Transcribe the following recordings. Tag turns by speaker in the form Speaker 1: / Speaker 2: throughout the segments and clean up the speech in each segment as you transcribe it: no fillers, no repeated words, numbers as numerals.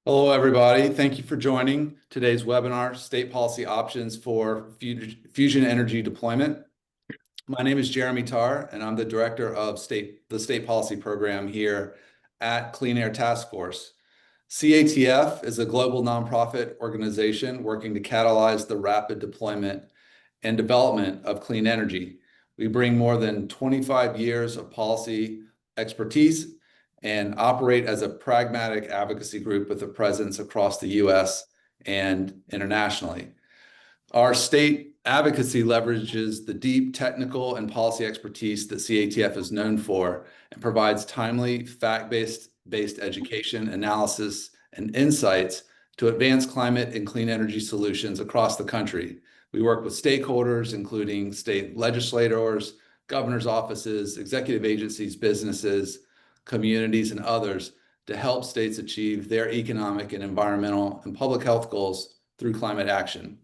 Speaker 1: Hello, everybody. Thank you for joining today's webinar, State Policy Options for Fusion Energy Deployment. My name is Jeremy Tarr, and I'm the Director of the State Policy Program here at Clean Air Task Force. CATF is a global nonprofit organization working to catalyze the rapid deployment and development of clean energy. We bring more than 25 years of policy expertise and operate as a pragmatic advocacy group with a presence across the US and internationally. Our state advocacy leverages the deep technical and policy expertise that CATF is known for and provides timely, fact-based education, analysis, and insights to advance climate and clean energy solutions across the country. We work with stakeholders, including state legislators, governor's offices, executive agencies, businesses, communities, and others to help states achieve their economic and environmental and public health goals through climate action.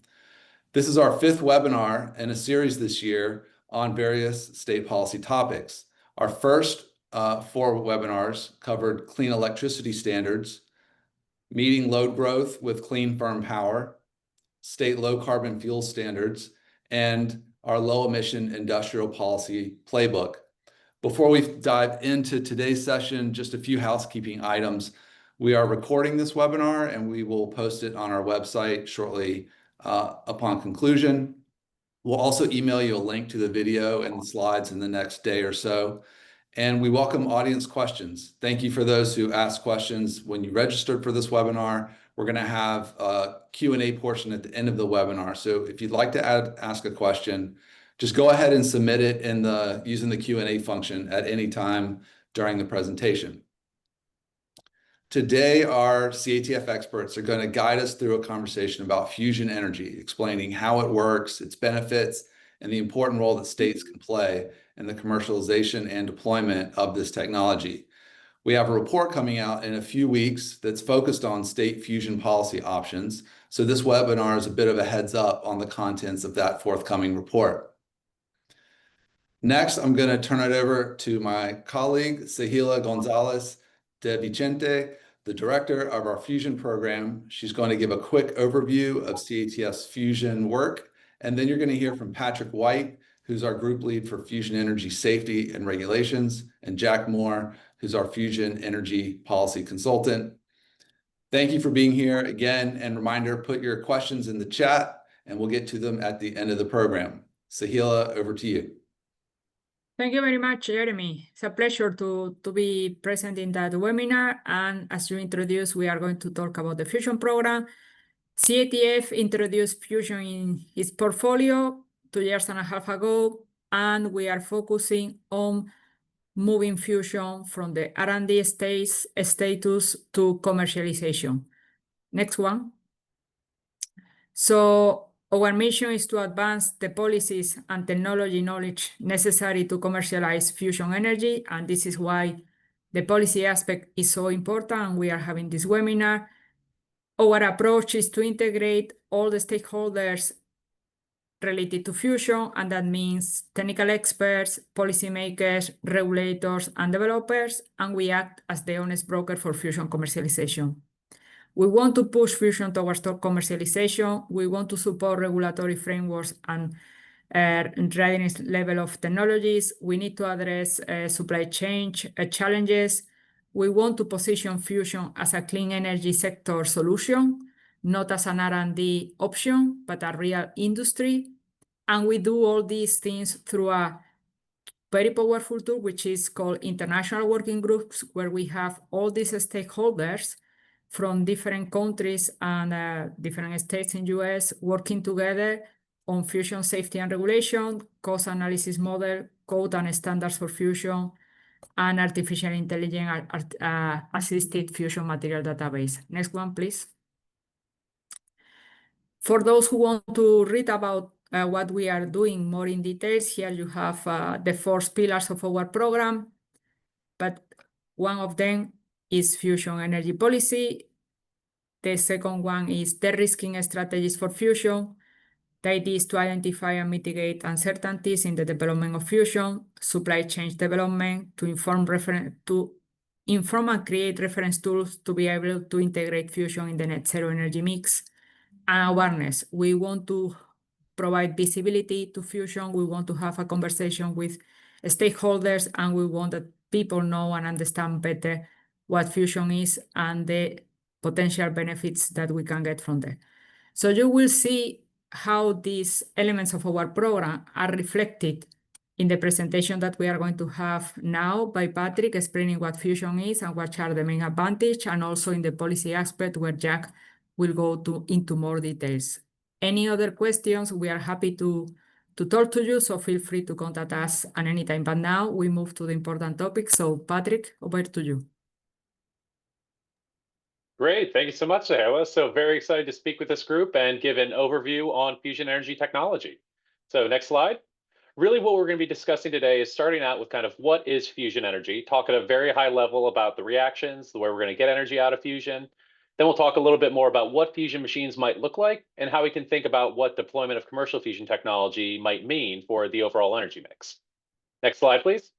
Speaker 1: This is our fifth webinar in a series this year on various state policy topics. Our first four webinars covered clean electricity standards, meeting load growth with clean firm power, state low carbon fuel standards, and our low emission industrial policy playbook. Before we dive into today's session, just a few housekeeping items. We are recording this webinar and we will post it on our website shortly upon conclusion. We'll also email you a link to the video and the slides in the next day or so. And we welcome audience questions. Thank you for those who asked questions when you registered for this webinar. We're going to have a Q&A portion at the end of the webinar. So if you'd like to ask a question, just go ahead and submit it using the Q&A function at any time during the presentation. Today, our CATF experts are going to guide us through a conversation about fusion energy, explaining how it works, its benefits, and the important role that states can play in the commercialization and deployment of this technology. We have a report coming out in a few weeks that's focused on state fusion policy options. So this webinar is a bit of a heads up on the contents of that forthcoming report. Next, I'm going to turn it over to my colleague, Sahila Gonzalez de Vicente, the director of our fusion program. She's going to give a quick overview of CATF's fusion work. And then you're going to hear from Patrick White, who's our group lead for fusion energy safety and regulations, and Jack Moore, who's our fusion energy policy consultant. Thank you for being here again, and reminder, put your questions in the chat and we'll get to them at the end of the program. Sahila, over to you.
Speaker 2: Thank you very much, Jeremy. It's a pleasure to be present in that webinar. And as you introduced, we are going to talk about the fusion program. CATF introduced fusion in its portfolio 2.5 years ago, and we are focusing on moving fusion from the R&D status to commercialization. Next one. So our mission is to advance the policies and technology knowledge necessary to commercialize fusion energy, and this is why the policy aspect is so important, and we are having this webinar. Our approach is to integrate all the stakeholders related to fusion, and that means technical experts, policymakers, regulators, and developers, and we act as the honest broker for fusion commercialization. We want to push fusion towards commercialization. We want to support regulatory frameworks and readiness level of technologies. We need to address supply chain challenges. We want to position fusion as a clean energy sector solution, not as an R&D option, but a real industry. And we do all these things through a very powerful tool, which is called international working groups, where we have all these stakeholders from different countries and different states in the US working together on fusion safety and regulation, cost analysis model, code and standards for fusion, and artificial intelligence assisted fusion material database. Next one, please. For those who want to read about what we are doing more in details, here you have the 4 pillars of our program, but one of them is fusion energy policy. The second one is de-risking strategies for fusion. The idea is to identify and mitigate uncertainties in the development of fusion, supply chain development, to inform and create reference tools to be able to integrate fusion in the net zero energy mix. And awareness. We want to provide visibility to fusion. We want to have a conversation with stakeholders, and we want that people know and understand better what fusion is and the potential benefits that we can get from there. So you will see how these elements of our program are reflected in the presentation that we are going to have now by Patrick, explaining what fusion is and what are the main advantages, and also in the policy aspect where Jack will go into more details. Any other questions, we are happy to talk to you, so feel free to contact us at any time. But now we move to the important topic. So Patrick, over to you.
Speaker 3: Great, thank you so much, Sahela. So very excited to speak with this group and give an overview on fusion energy technology. So next slide. Really what we're going to be discussing today is starting out with kind of what is fusion energy, talk at a very high level about the reactions, the way we're going to get energy out of fusion. Then we'll talk a little bit more about what fusion machines might look like and how we can think about what deployment of commercial fusion technology might mean for the overall energy mix. Next slide, please.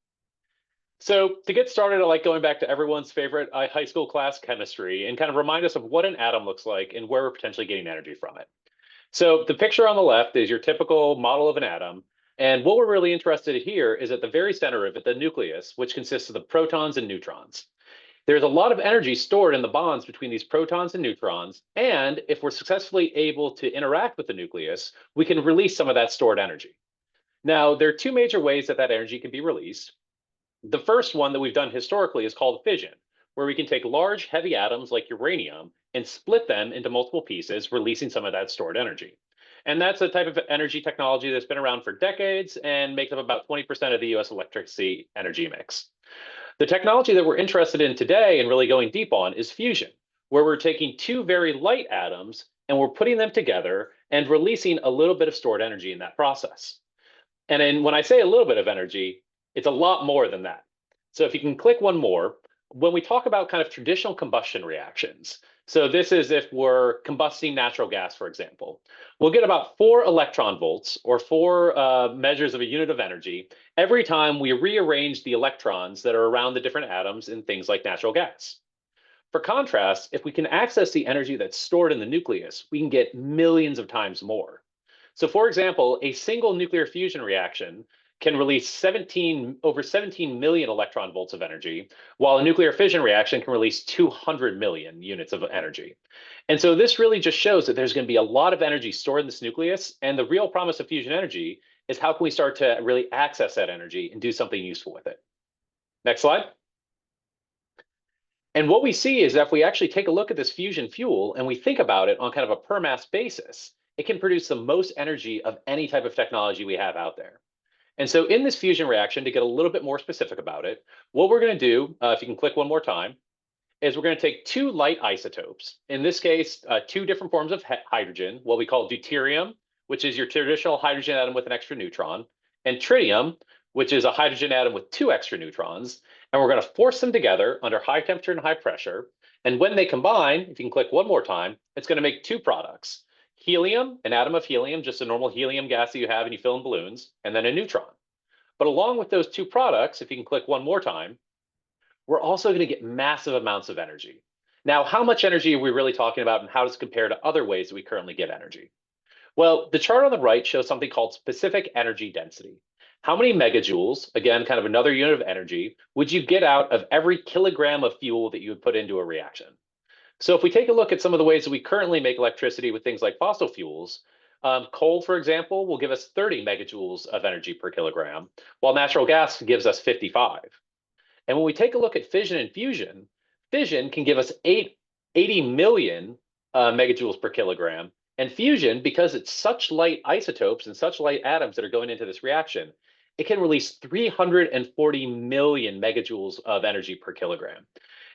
Speaker 3: So to get started, I like going back to everyone's favorite high school class, chemistry, and kind of remind us of what an atom looks like and where we're potentially getting energy from it. So the picture on the left is your typical model of an atom. And what we're really interested in here is at the very center of it, the nucleus, which consists of the protons and neutrons. There's a lot of energy stored in the bonds between these protons and neutrons. And if we're successfully able to interact with the nucleus, we can release some of that stored energy. Now, there are two major ways that that energy can be released. The first one that we've done historically is called fission, where we can take large, heavy atoms like uranium and split them into multiple pieces, releasing some of that stored energy. And that's a type of energy technology that's been around for decades and makes up about 20% of the US electricity energy mix. The technology that we're interested in today and really going deep on is fusion, where we're taking two very light atoms and we're putting them together and releasing a little bit of stored energy in that process. And then when I say a little bit of energy, it's a lot more than that. So if you can click one more, when we talk about kind of traditional combustion reactions, so this is if we're combusting natural gas, for example, we'll get about 4 electron volts or 4 measures of a unit of energy every time we rearrange the electrons that are around the different atoms in things like natural gas. For contrast, if we can access the energy that's stored in the nucleus, we can get millions of times more. So for example, a single nuclear fusion reaction can release over 17 million electron volts of energy, while a nuclear fission reaction can release 200 million units of energy. And so this really just shows that there's going to be a lot of energy stored in this nucleus, and the real promise of fusion energy is how can we start to really access that energy and do something useful with it. Next slide. And what we see is that if we actually take a look at this fusion fuel and we think about it on kind of a per mass basis, it can produce the most energy of any type of technology we have out there. And so in this fusion reaction, to get a little bit more specific about it, what we're going to do, if you can click one more time, is we're going to take 2 light isotopes. In this case, 2 different forms of hydrogen, what we call deuterium, which is your traditional hydrogen atom with an extra neutron, and tritium, which is a hydrogen atom with 2 extra neutrons. And we're going to force them together under high temperature and high pressure. And when they combine, if you can click one more time, it's going to make 2 products. Helium, an atom of helium, just a normal helium gas that you have and you fill in balloons, and then a neutron. But along with those 2 products, if you can click one more time, we're also going to get massive amounts of energy. Now, how much energy are we really talking about, and how does it compare to other ways that we currently get energy? Well, the chart on the right shows something called specific energy density. How many megajoules, again, kind of another unit of energy, would you get out of every kilogram of fuel that you would put into a reaction? So if we take a look at some of the ways that we currently make electricity with things like fossil fuels, coal, for example, will give us 30 megajoules of energy per kilogram, while natural gas gives us 55. And when we take a look at fission and fusion, fission can give us 80 million megajoules per kilogram. And fusion, because it's such light isotopes and such light atoms that are going into this reaction, it can release 340 million megajoules of energy per kilogram.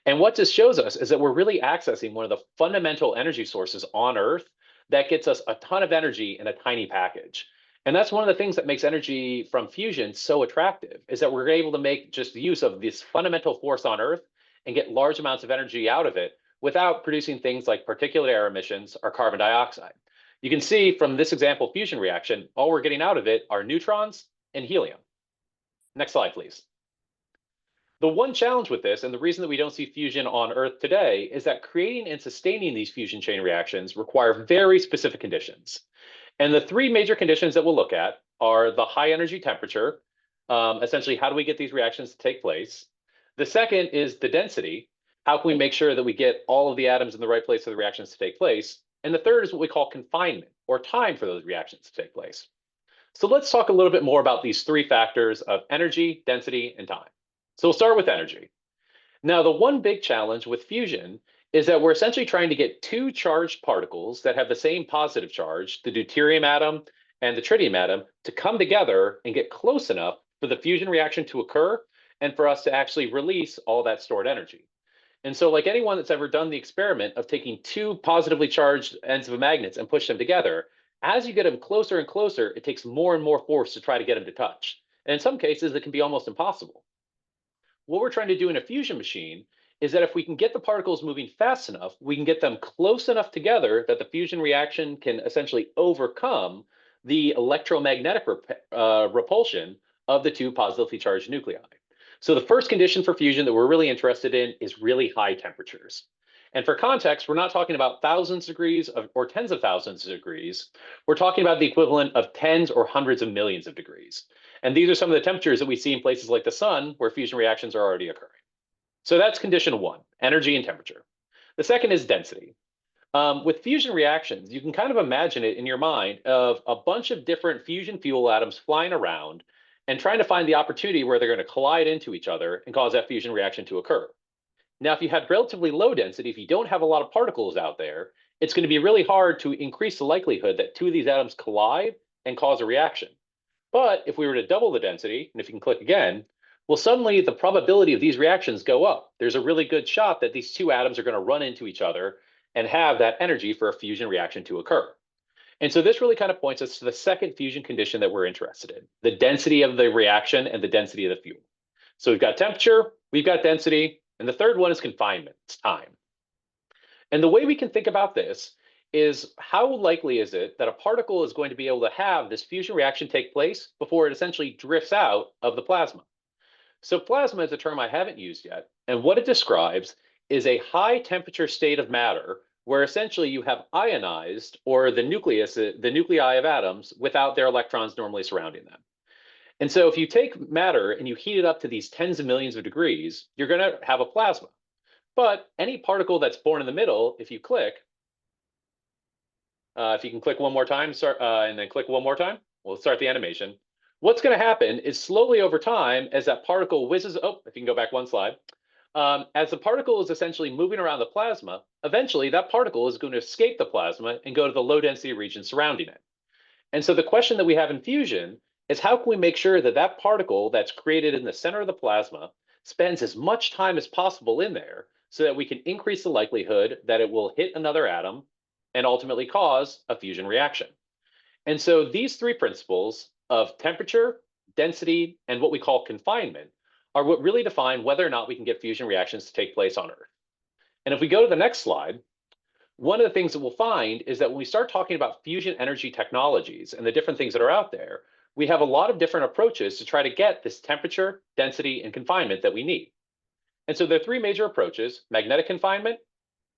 Speaker 3: And what this shows us is that we're really accessing one of the fundamental energy sources on Earth that gets us a ton of energy in a tiny package. And that's one of the things that makes energy from fusion so attractive, is that we're able to make just use of this fundamental force on Earth and get large amounts of energy out of it without producing things like particulate air emissions or carbon dioxide. You can see from this example fusion reaction, all we're getting out of it are neutrons and helium. Next slide, please. The one challenge with this, and the reason that we don't see fusion on Earth today, is that creating and sustaining these fusion chain reactions require very specific conditions. And the three major conditions that we'll look at are the high energy temperature, essentially, how do we get these reactions to take place? The second is the density. How can we make sure that we get all of the atoms in the right place for the reactions to take place? And the third is what we call confinement, or time for those reactions to take place. So let's talk a little bit more about these three factors of energy, density, and time. So we'll start with energy. Now, the one big challenge with fusion is that we're essentially trying to get two charged particles that have the same positive charge, the deuterium atom and the tritium atom, to come together and get close enough for the fusion reaction to occur and for us to actually release all that stored energy. And so, like anyone that's ever done the experiment of taking two positively charged ends of magnets and push them together, as you get them closer and closer, it takes more and more force to try to get them to touch. And in some cases, it can be almost impossible. What we're trying to do in a fusion machine is that if we can get the particles moving fast enough, we can get them close enough together that the fusion reaction can essentially overcome the electromagnetic repulsion of the two positively charged nuclei. So the first condition for fusion that we're really interested in is really high temperatures. And for context, we're not talking about thousands of degrees or tens of thousands of degrees. We're talking about the equivalent of tens or hundreds of millions of degrees. And these are some of the temperatures that we see in places like the sun, where fusion reactions are already occurring. So that's condition one, energy and temperature. The second is density. With fusion reactions, you can kind of imagine it in your mind of a bunch of different fusion fuel atoms flying around and trying to find the opportunity where they're going to collide into each other and cause that fusion reaction to occur. Now, if you had relatively low density, if you don't have a lot of particles out there, it's going to be really hard to increase the likelihood that two of these atoms collide and cause a reaction. But if we were to double the density, and if you can click again, well, suddenly the probability of these reactions go up. There's a really good shot that these two atoms are going to run into each other and have that energy for a fusion reaction to occur. And so this really kind of points us to the second fusion condition that we're interested in, the density of the reaction and the density of the fuel. So we've got temperature, we've got density, and the third one is confinement, it's time. And the way we can think about this is how likely is it that a particle is going to be able to have this fusion reaction take place before it essentially drifts out of the plasma? So plasma is a term I haven't used yet, and what it describes is a high temperature state of matter where essentially you have ionized, or the nuclei of atoms without their electrons normally surrounding them. And so if you take matter and you heat it up to these tens of millions of degrees, you're going to have a plasma. But any particle that's born in the middle, if you click, if you can click one more time, and then click one more time, we'll start the animation. What's going to happen is slowly over time, as that particle whizzes, if you can go back one slide, as the particle is essentially moving around the plasma, eventually that particle is going to escape the plasma and go to the low density region surrounding it. And so the question that we have in fusion is how can we make sure that that particle that's created in the center of the plasma spends as much time as possible in there so that we can increase the likelihood that it will hit another atom and ultimately cause a fusion reaction. And so these three principles of temperature, density, and what we call confinement are what really define whether or not we can get fusion reactions to take place on Earth. And if we go to the next slide, one of the things that we'll find is that when we start talking about fusion energy technologies and the different things that are out there, we have a lot of different approaches to try to get this temperature, density, and confinement that we need. And so there are three major approaches: magnetic confinement.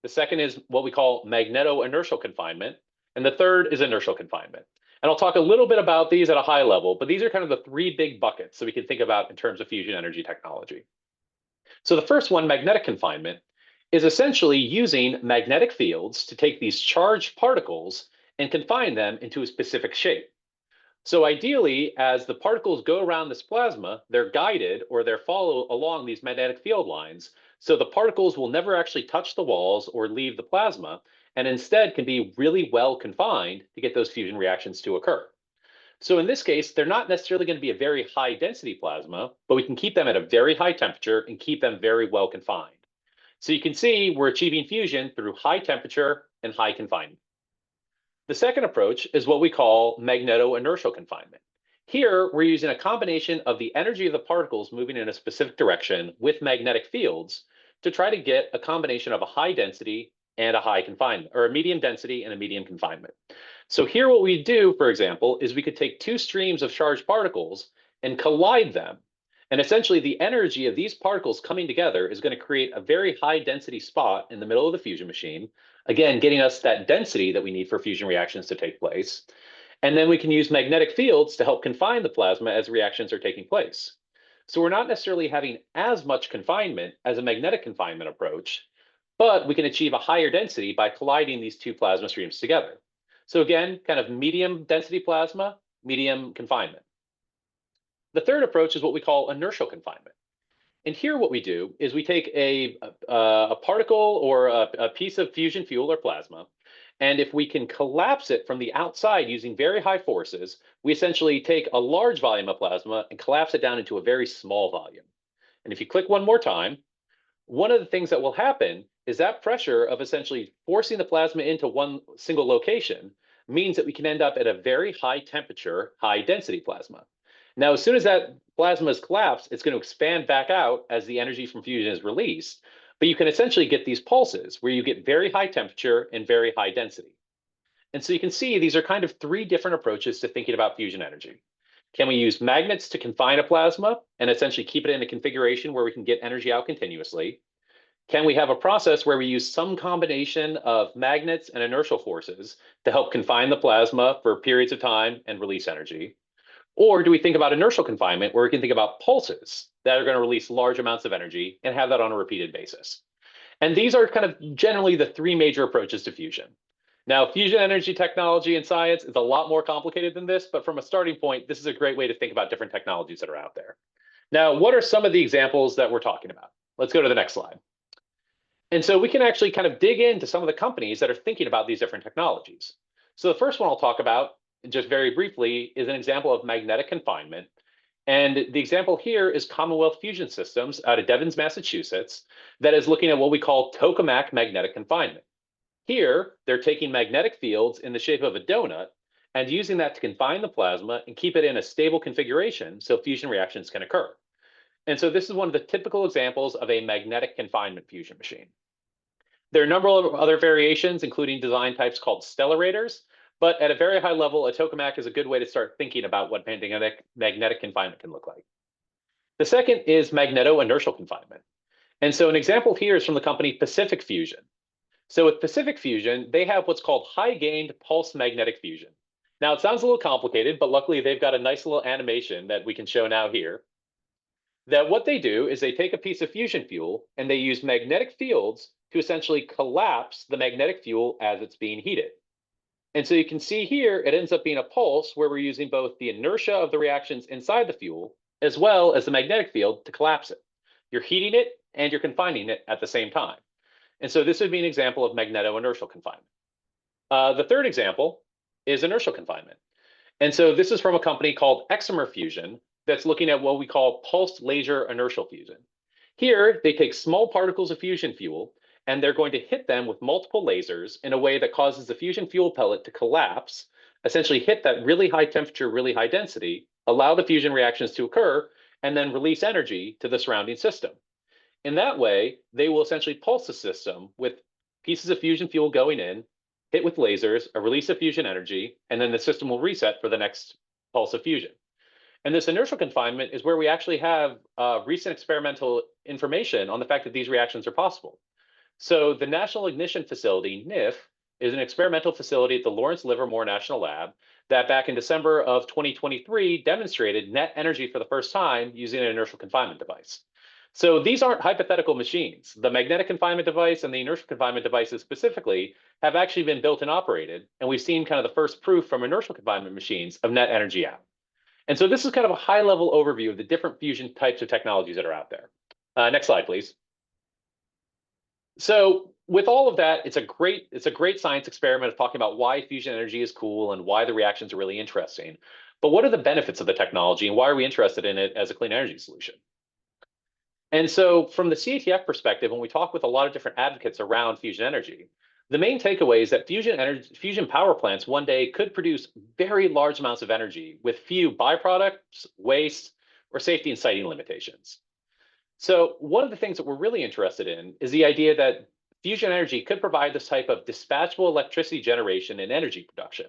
Speaker 3: The second is what we call magneto-inertial confinement. And the third is inertial confinement. And I'll talk a little bit about these at a high level, but these are kind of the three big buckets that we can think about in terms of fusion energy technology. So the first one, magnetic confinement, is essentially using magnetic fields to take these charged particles and confine them into a specific shape. So ideally, as the particles go around this plasma, they're guided or they follow along these magnetic field lines. So the particles will never actually touch the walls or leave the plasma, and instead can be really well confined to get those fusion reactions to occur. So in this case, they're not necessarily going to be a very high density plasma, but we can keep them at a very high temperature and keep them very well confined. So you can see we're achieving fusion through high temperature and high confinement. The second approach is what we call magneto-inertial confinement. Here, we're using a combination of the energy of the particles moving in a specific direction with magnetic fields to try to get a combination of a high density and a high confinement, or a medium density and a medium confinement. So here what we do, for example, is we could take two streams of charged particles and collide them. And essentially, the energy of these particles coming together is going to create a very high density spot in the middle of the fusion machine, again, getting us that density that we need for fusion reactions to take place. And then we can use magnetic fields to help confine the plasma as reactions are taking place. So we're not necessarily having as much confinement as a magnetic confinement approach, but we can achieve a higher density by colliding these two plasma streams together. So again, kind of medium density plasma, medium confinement. The third approach is what we call inertial confinement. And here what we do is we take a particle or a piece of fusion fuel or plasma, and if we can collapse it from the outside using very high forces, we essentially take a large volume of plasma and collapse it down into a very small volume. And if you click one more time, one of the things that will happen is that pressure of essentially forcing the plasma into one single location means that we can end up at a very high temperature, high density plasma. Now, as soon as that plasma is collapsed, it's going to expand back out as the energy from fusion is released. But you can essentially get these pulses where you get very high temperature and very high density. And so you can see these are kind of three different approaches to thinking about fusion energy. Can we use magnets to confine a plasma and essentially keep it in a configuration where we can get energy out continuously? Can we have a process where we use some combination of magnets and inertial forces to help confine the plasma for periods of time and release energy? Or do we think about inertial confinement where we can think about pulses that are going to release large amounts of energy and have that on a repeated basis? And these are kind of generally the three major approaches to fusion. Now, fusion energy technology and science is a lot more complicated than this, but from a starting point, this is a great way to think about different technologies that are out there. Now, what are some of the examples that we're talking about? Let's go to the next slide. And so we can actually kind of dig into some of the companies that are thinking about these different technologies. So the first one I'll talk about, just very briefly, is an example of magnetic confinement. And the example here is Commonwealth Fusion Systems out of Devens, Massachusetts, that is looking at what we call tokamak magnetic confinement. Here, they're taking magnetic fields in the shape of a donut and using that to confine the plasma and keep it in a stable configuration so fusion reactions can occur. And so this is one of the typical examples of a magnetic confinement fusion machine. There are a number of other variations, including design types called stellarators, but at a very high level, a tokamak is a good way to start thinking about what magnetic confinement can look like. The second is magneto-inertial confinement. And so an example here is from the company Pacific Fusion. So with Pacific Fusion, they have what's called high-gained pulse magnetic fusion. Now, it sounds a little complicated, but luckily they've got a nice little animation that we can show now here. That what they do is they take a piece of fusion fuel and they use magnetic fields to essentially collapse the magnetic fuel as it's being heated. And so you can see here, it ends up being a pulse where we're using both the inertia of the reactions inside the fuel, as well as the magnetic field to collapse it. You're heating it and you're confining it at the same time. And so this would be an example of magneto-inertial confinement. The third example is inertial confinement. And so this is from a company called Excimer Fusion that's looking at what we call pulsed laser inertial fusion. Here, they take small particles of fusion fuel and they're going to hit them with multiple lasers in a way that causes the fusion fuel pellet to collapse, essentially hit that really high temperature, really high density, allow the fusion reactions to occur, and then release energy to the surrounding system. In that way, they will essentially pulse the system with pieces of fusion fuel going in, hit with lasers, a release of fusion energy, and then the system will reset for the next pulse of fusion. And this inertial confinement is where we actually have recent experimental information on the fact that these reactions are possible. So the National Ignition Facility, NIF, is an experimental facility at the Lawrence Livermore National Lab that back in December of 2023 demonstrated net energy for the first time using an inertial confinement device. So these aren't hypothetical machines. The magnetic confinement device and the inertial confinement devices specifically have actually been built and operated, and we've seen kind of the first proof from inertial confinement machines of net energy out. And so this is kind of a high-level overview of the different fusion types of technologies that are out there. Next slide, please. So with all of that, it's a great science experiment of talking about why fusion energy is cool and why the reactions are really interesting. But what are the benefits of the technology and why are we interested in it as a clean energy solution? And so from the CATF perspective, when we talk with a lot of different advocates around fusion energy, the main takeaway is that fusion power plants one day could produce very large amounts of energy with few byproducts, waste, or safety and siting limitations. So one of the things that we're really interested in is the idea that fusion energy could provide this type of dispatchable electricity generation and energy production.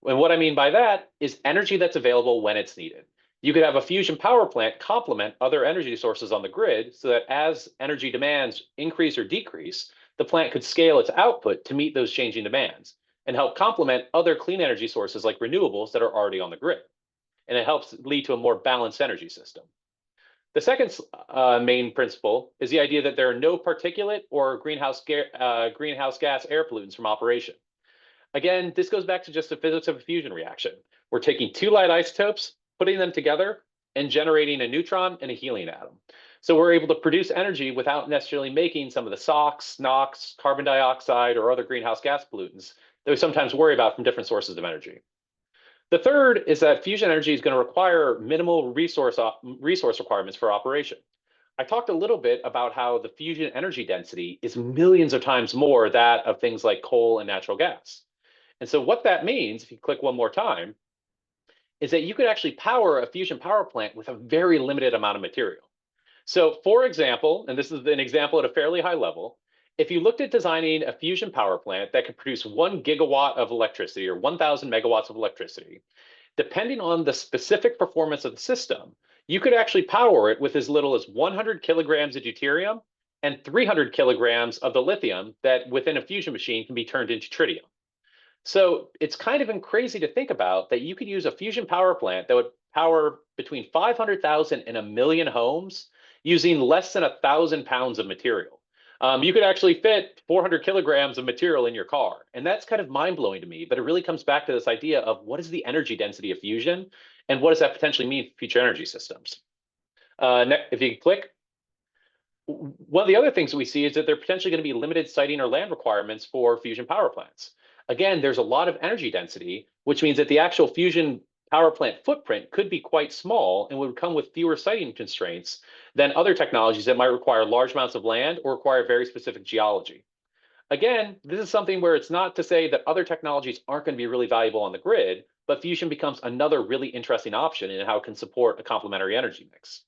Speaker 3: And what I mean by that is energy that's available when it's needed. You could have a fusion power plant complement other energy sources on the grid so that as energy demands increase or decrease, the plant could scale its output to meet those changing demands and help complement other clean energy sources like renewables that are already on the grid. And it helps lead to a more balanced energy system. The second main principle is the idea that there are no particulate or greenhouse gas air pollutants from operation. Again, this goes back to just the physics of a fusion reaction. We're taking two light isotopes, putting them together, and generating a neutron and a helium atom. So we're able to produce energy without necessarily making some of the SOx, NOx, carbon dioxide, or other greenhouse gas pollutants that we sometimes worry about from different sources of energy. The third is that fusion energy is going to require minimal resource requirements for operation. I talked a little bit about how the fusion energy density is millions of times more that of things like coal and natural gas. And so what that means, if you click one more time, is that you could actually power a fusion power plant with a very limited amount of material. So for example, and this is an example at a fairly high level, if you looked at designing a fusion power plant that could produce 1 gigawatt of electricity or 1,000 megawatts of electricity, depending on the specific performance of the system, you could actually power it with as little as 100 kilograms of deuterium and 300 kilograms of the lithium that within a fusion machine can be turned into tritium. So it's kind of crazy to think about that you could use a fusion power plant that would power between 500,000 and 1 million homes using less than 1,000 pounds of material. You could actually fit 400 kilograms of material in your car. And that's kind of mind-blowing to me, but it really comes back to this idea of what is the energy density of fusion and what does that potentially mean for future energy systems? If you click, one of the other things we see is that there are potentially going to be limited siting or land requirements for fusion power plants. Again, there's a lot of energy density, which means that the actual fusion power plant footprint could be quite small and would come with fewer siting constraints than other technologies that might require large amounts of land or require very specific geology. Again, this is something where it's not to say that other technologies aren't going to be really valuable on the grid, but fusion becomes another really interesting option in how it can support a complementary energy mix.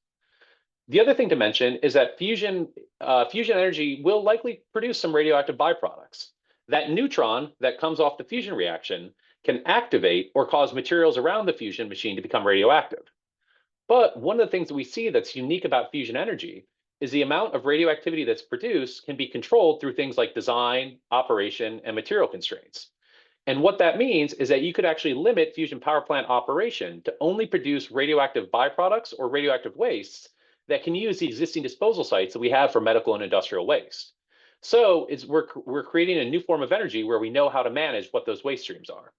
Speaker 3: The other thing to mention is that fusion energy will likely produce some radioactive byproducts. That neutron that comes off the fusion reaction can activate or cause materials around the fusion machine to become radioactive. But one of the things that we see that's unique about fusion energy is the amount of radioactivity that's produced can be controlled through things like design, operation, and material constraints. And what that means is that you could actually limit fusion power plant operation to only produce radioactive byproducts or radioactive wastes that can use the existing disposal sites that we have for medical and industrial waste. So we're creating a new form of energy where we know how to manage what those waste streams are.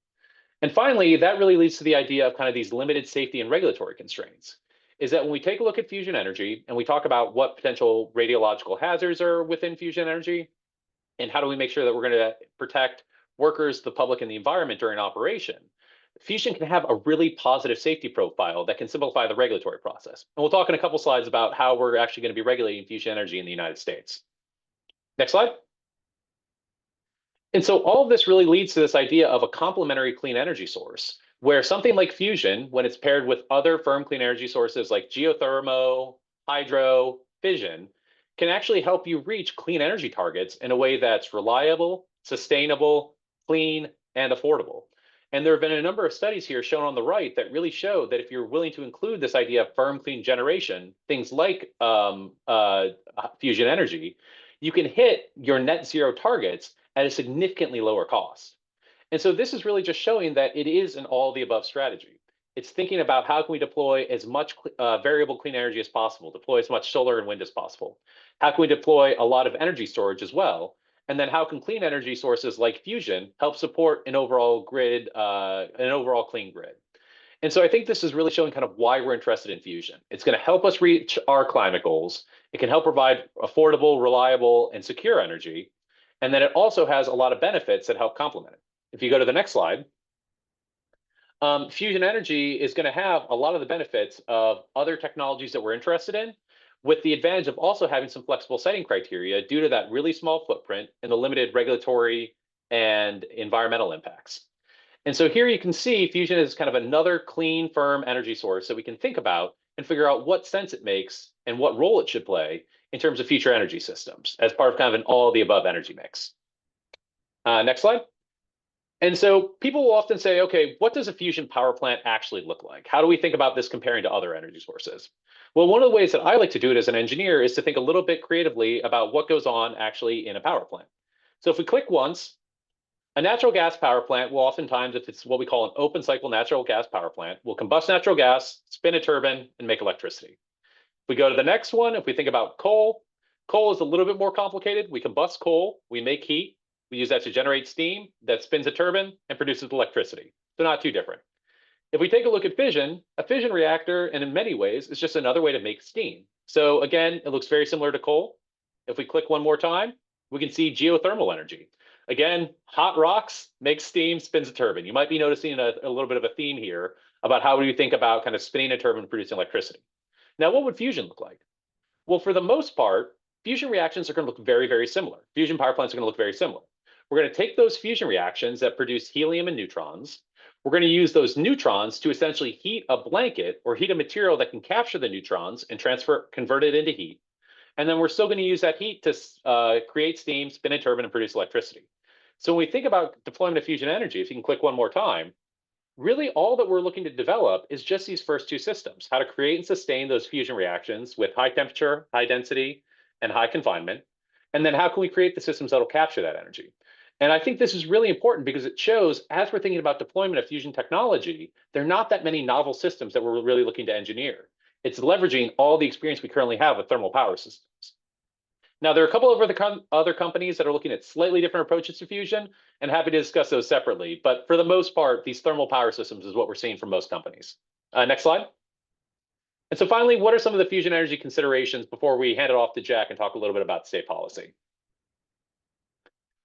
Speaker 3: And finally, that really leads to the idea of kind of these limited safety and regulatory constraints, is that when we take a look at fusion energy and we talk about what potential radiological hazards are within fusion energy, and how do we make sure that we're going to protect workers, the public, and the environment during operation, fusion can have a really positive safety profile that can simplify the regulatory process. And we'll talk in a couple slides about how we're actually going to be regulating fusion energy in the United States. Next slide. And so all of this really leads to this idea of a complementary clean energy source, where something like fusion, when it's paired with other firm clean energy sources like geothermal, hydro, fission, can actually help you reach clean energy targets in a way that's reliable, sustainable, clean, and affordable. And there have been a number of studies here shown on the right that really show that if you're willing to include this idea of firm clean generation, things like fusion energy, you can hit your net zero targets at a significantly lower cost. And so this is really just showing that it is an all the above strategy. It's thinking about how can we deploy as much variable clean energy as possible, deploy as much solar and wind as possible. How can we deploy a lot of energy storage as well? And then how can clean energy sources like fusion help support an overall grid, an overall clean grid? And so I think this is really showing kind of why we're interested in fusion. It's going to help us reach our climate goals. It can help provide affordable, reliable, and secure energy. And then it also has a lot of benefits that help complement it. If you go to the next slide, fusion energy is going to have a lot of the benefits of other technologies that we're interested in, with the advantage of also having some flexible siting criteria due to that really small footprint and the limited regulatory and environmental impacts. And so here you can see fusion is kind of another clean, firm energy source that we can think about and figure out what sense it makes and what role it should play in terms of future energy systems as part of kind of an all the above energy mix. Next slide. And so people will often say, okay, what does a fusion power plant actually look like? How do we think about this comparing to other energy sources? Well, one of the ways that I like to do it as an engineer is to think a little bit creatively about what goes on actually in a power plant. So if we click once, a natural gas power plant will oftentimes, if it's what we call an open cycle natural gas power plant, will combust natural gas, spin a turbine, and make electricity. If we go to the next one, if we think about coal, coal is a little bit more complicated. We combust coal, we make heat, we use that to generate steam that spins a turbine and produces electricity. So not too different. If we take a look at fission, a fission reactor, and in many ways, is just another way to make steam. So again, it looks very similar to coal. If we click one more time, we can see geothermal energy. Again, hot rocks make steam, spins a turbine. You might be noticing a little bit of a theme here about how do you think about kind of spinning a turbine and producing electricity. Now, what would fusion look like? Well, for the most part, fusion reactions are going to look very, very similar. Fusion power plants are going to look very similar. We're going to take those fusion reactions that produce helium and neutrons. We're going to use those neutrons to essentially heat a blanket or heat a material that can capture the neutrons and convert it into heat. And then we're still going to use that heat to create steam, spin a turbine, and produce electricity. So when we think about deployment of fusion energy, if you can click one more time, really all that we're looking to develop is just these first two systems, how to create and sustain those fusion reactions with high temperature, high density, and high confinement. And then how can we create the systems that'll capture that energy? And I think this is really important because it shows, as we're thinking about deployment of fusion technology, there are not that many novel systems that we're really looking to engineer. It's leveraging all the experience we currently have with thermal power systems. Now, there are a couple of other companies that are looking at slightly different approaches to fusion, and happy to discuss those separately. But for the most part, these thermal power systems is what we're seeing from most companies. Next slide. And so finally, what are some of the fusion energy considerations before we hand it off to Jack and talk a little bit about state policy?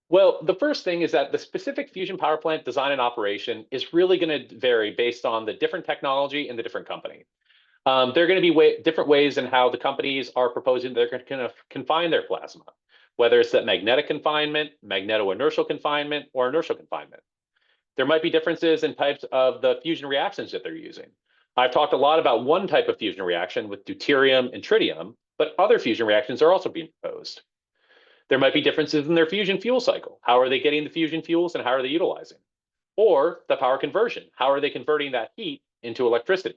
Speaker 3: Well, the first thing is that the specific fusion power plant design and operation is really going to vary based on the different technology and the different company. There are going to be different ways in how the companies are proposing they're going to confine their plasma, whether it's that magnetic confinement, magneto-inertial confinement, or inertial confinement. There might be differences in types of the fusion reactions that they're using. I've talked a lot about one type of fusion reaction with deuterium and tritium, but other fusion reactions are also being proposed. There might be differences in their fusion fuel cycle. How are they getting the fusion fuels and how are they utilizing? Or the power conversion. How are they converting that heat into electricity?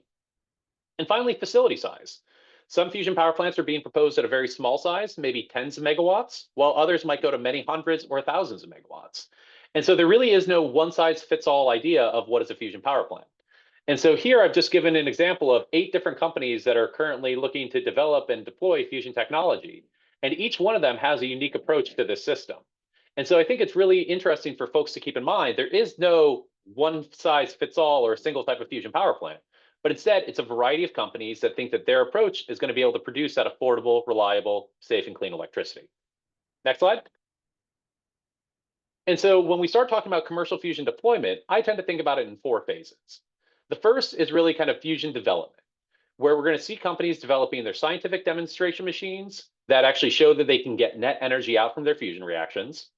Speaker 3: And finally, facility size. Some fusion power plants are being proposed at a very small size, maybe tens of megawatts, while others might go to many hundreds or thousands of megawatts. And so there really is no one size fits all idea of what is a fusion power plant. And so here I've just given an example of 8 different companies that are currently looking to develop and deploy fusion technology. And each one of them has a unique approach to this system. And so I think it's really interesting for folks to keep in mind, there is no one size fits all or a single type of fusion power plant. But instead, it's a variety of companies that think that their approach is going to be able to produce that affordable, reliable, safe, and clean electricity. Next slide. And so when we start talking about commercial fusion deployment, I tend to think about it in 4 phases. The first is really kind of fusion development, where we're going to see companies developing their scientific demonstration machines that actually show that they can get net energy out from their fusion reactions,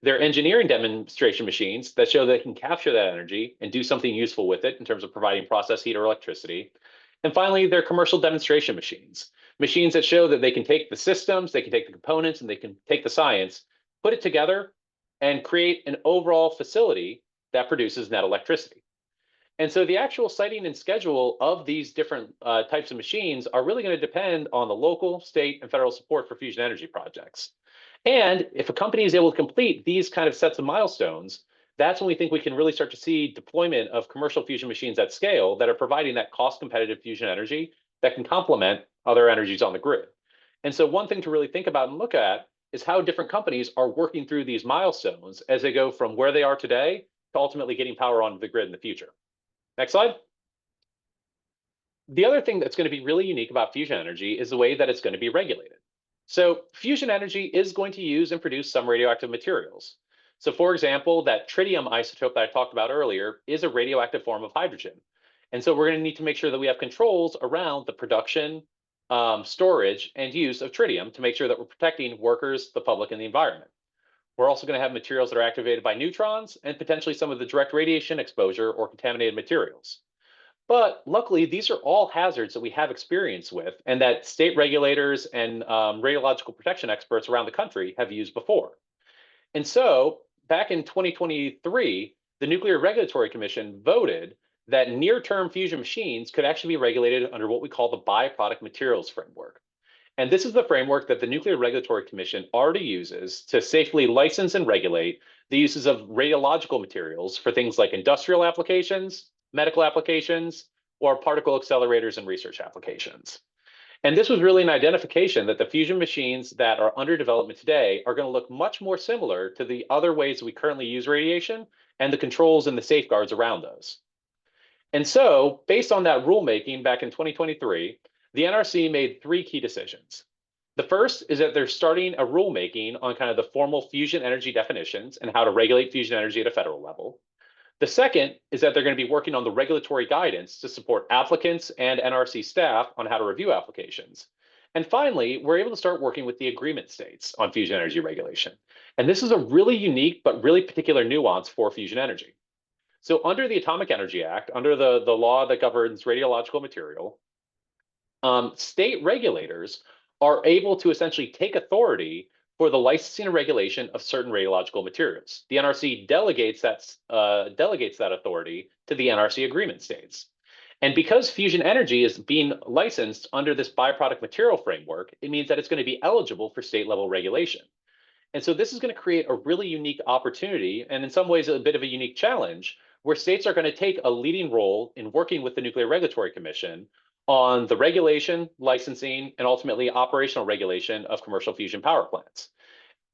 Speaker 3: their engineering demonstration machines that show they can capture that energy and do something useful with it in terms of providing process heat or electricity. And finally, their commercial demonstration machines, machines that show that they can take the systems, they can take the components, and they can take the science, put it together, and create an overall facility that produces net electricity. And so the actual siting and schedule of these different types of machines are really going to depend on the local, state, and federal support for fusion energy projects. And if a company is able to complete these kind of sets of milestones, that's when we think we can really start to see deployment of commercial fusion machines at scale that are providing that cost competitive fusion energy that can complement other energies on the grid. And so one thing to really think about and look at is how different companies are working through these milestones as they go from where they are today to ultimately getting power onto the grid in the future. Next slide. The other thing that's going to be really unique about fusion energy is the way that it's going to be regulated. So fusion energy is going to use and produce some radioactive materials. So for example, that tritium isotope that I talked about earlier is a radioactive form of hydrogen. And so we're going to need to make sure that we have controls around the production, storage, and use of tritium to make sure that we're protecting workers, the public, and the environment. We're also going to have materials that are activated by neutrons and potentially some of the direct radiation exposure or contaminated materials. But luckily, these are all hazards that we have experience with and that state regulators and radiological protection experts around the country have used before. And so back in 2023, the Nuclear Regulatory Commission voted that near-term fusion machines could actually be regulated under what we call the byproduct materials framework. And this is the framework that the Nuclear Regulatory Commission already uses to safely license and regulate the uses of radiological materials for things like industrial applications, medical applications, or particle accelerators and research applications. And this was really an identification that the fusion machines that are under development today are going to look much more similar to the other ways we currently use radiation and the controls and the safeguards around those. And so, based on that rulemaking back in 2023, the NRC made three key decisions. The first is that they're starting a rulemaking on kind of the formal fusion energy definitions and how to regulate fusion energy at a federal level. The second is that they're going to be working on the regulatory guidance to support applicants and NRC staff on how to review applications. And finally, we're able to start working with the agreement states on fusion energy regulation. And this is a really unique but really particular nuance for fusion energy. So under the Atomic Energy Act, under the law that governs radiological material, state regulators are able to essentially take authority for the licensing and regulation of certain radiological materials. The NRC delegates that authority to the NRC agreement states. And because fusion energy is being licensed under this byproduct material framework, it means that it's going to be eligible for state level regulation. And so this is going to create a really unique opportunity, and in some ways a bit of a unique challenge, where states are going to take a leading role in working with the Nuclear Regulatory Commission on the regulation, licensing, and ultimately operational regulation of commercial fusion power plants.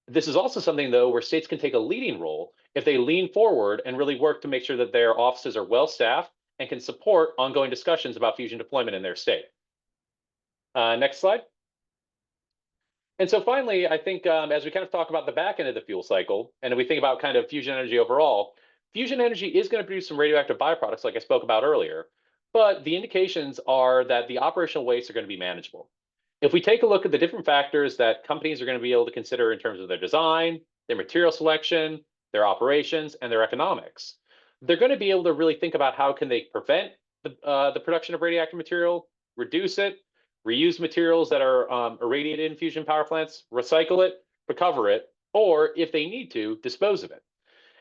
Speaker 3: This is also something, though, where states can take a leading role if they lean forward and really work to make sure that their offices are well staffed and can support ongoing discussions about fusion deployment in their state. Next slide. And so finally, I think as we kind of talk about the back end of the fuel cycle, and we think about kind of fusion energy overall, fusion energy is going to produce some radioactive byproducts like I spoke about earlier, but the indications are that the operational wastes are going to be manageable. If we take a look at the different factors that companies are going to be able to consider in terms of their design, their material selection, their operations, and their economics, they're going to be able to really think about how can they prevent the production of radioactive material, reduce it, reuse materials that are irradiated in fusion power plants, recycle it, recover it, or if they need to, dispose of it.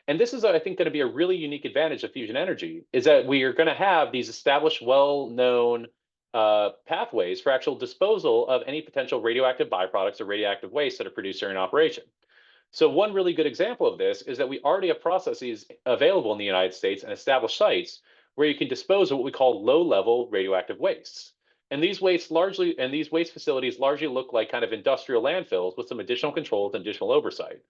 Speaker 3: And this is, I think, going to be a really unique advantage of fusion energy, is that we are going to have these established, well-known pathways for actual disposal of any potential radioactive byproducts or radioactive waste that are produced during operation. So one really good example of this is that we already have processes available in the United States and established sites where you can dispose of what we call low-level radioactive wastes. And these waste facilities largely look like kind of industrial landfills with some additional controls and additional oversight.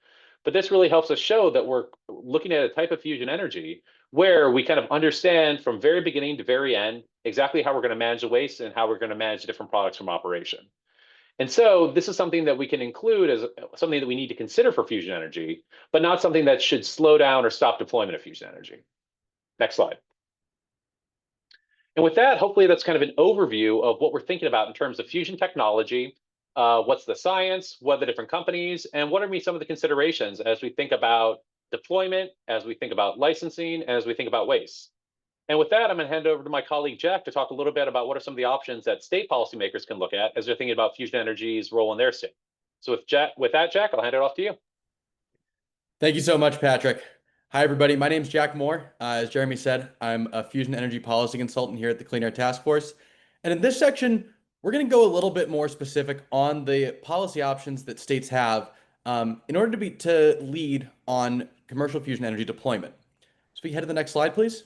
Speaker 3: But this really helps us show that we're looking at a type of fusion energy where we kind of understand from very beginning to very end exactly how we're going to manage the waste and how we're going to manage the different products from operation. And so this is something that we can include as something that we need to consider for fusion energy, but not something that should slow down or stop deployment of fusion energy. Next slide. And with that, hopefully that's kind of an overview of what we're thinking about in terms of fusion technology. What's the science, what are the different companies, and what are some of the considerations as we think about deployment, as we think about licensing, and as we think about waste. And with that, I'm going to hand over to my colleague, Jack, to talk a little bit about what are some of the options that state policymakers can look at as they're thinking about fusion energy's role in their state. So with that, Jack, I'll hand it off to you.
Speaker 4: Thank you so much, Patrick. Hi, everybody. My name is Jack Moore. As Jeremy said, I'm a fusion energy policy consultant here at the Clean Air Task Force. And in this section, we're going to go a little bit more specific on the policy options that states have in order to lead on commercial fusion energy deployment. So we head to the next slide, please.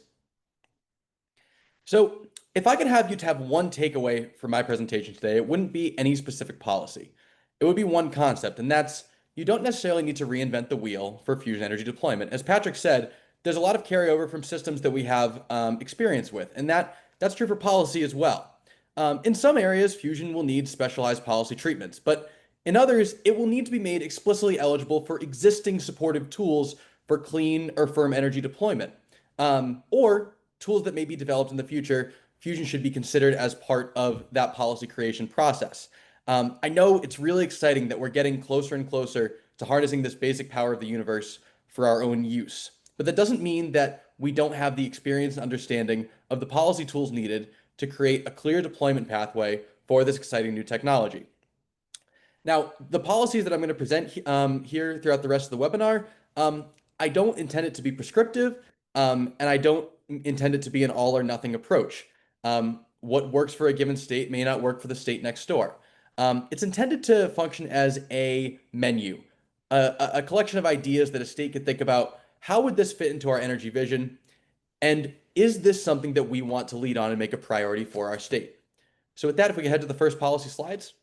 Speaker 4: So if I could have you to have one takeaway from my presentation today, it wouldn't be any specific policy. It would be one concept, and that's you don't necessarily need to reinvent the wheel for fusion energy deployment. As Patrick said, there's a lot of carryover from systems that we have experience with, and that's true for policy as well. In some areas, fusion will need specialized policy treatments, but in others, it will need to be made explicitly eligible for existing supportive tools for clean or firm energy deployment, or tools that may be developed in the future. Fusion should be considered as part of that policy creation process. I know it's really exciting that we're getting closer and closer to harnessing this basic power of the universe for our own use, but that doesn't mean that we don't have the experience and understanding of the policy tools needed to create a clear deployment pathway for this exciting new technology. Now, the policies that I'm going to present here throughout the rest of the webinar, I don't intend it to be prescriptive. and I don't intend it to be an all or nothing approach. What works for a given state may not work for the state next door. It's intended to function as a menu, a collection of ideas that a state could think about. How would this fit into our energy vision? And is this something that we want to lead on and make a priority for our state? So with that, if we can head to the first policy slides.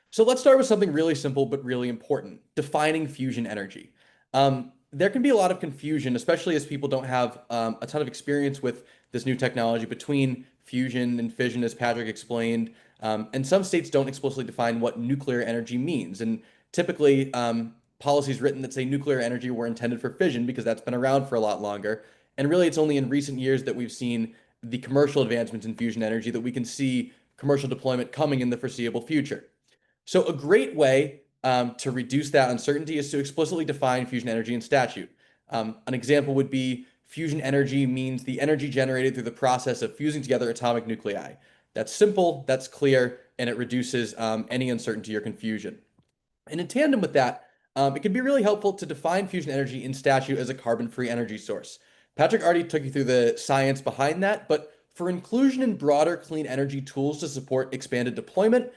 Speaker 4: So let's start with something really simple but really important, defining fusion energy. There can be a lot of confusion, especially as people don't have a ton of experience with this new technology between fusion and fission, as Patrick explained. And some states don't explicitly define what nuclear energy means. And typically, policies written that say nuclear energy were intended for fission because that's been around for a lot longer. And really, it's only in recent years that we've seen the commercial advancements in fusion energy that we can see commercial deployment coming in the foreseeable future. So a great way to reduce that uncertainty is to explicitly define fusion energy in statute. An example would be fusion energy means the energy generated through the process of fusing together atomic nuclei. That's simple, that's clear, and it reduces any uncertainty or confusion. And in tandem with that, it can be really helpful to define fusion energy in statute as a carbon-free energy source. Patrick already took you through the science behind that, but for inclusion in broader clean energy tools to support expanded deployment,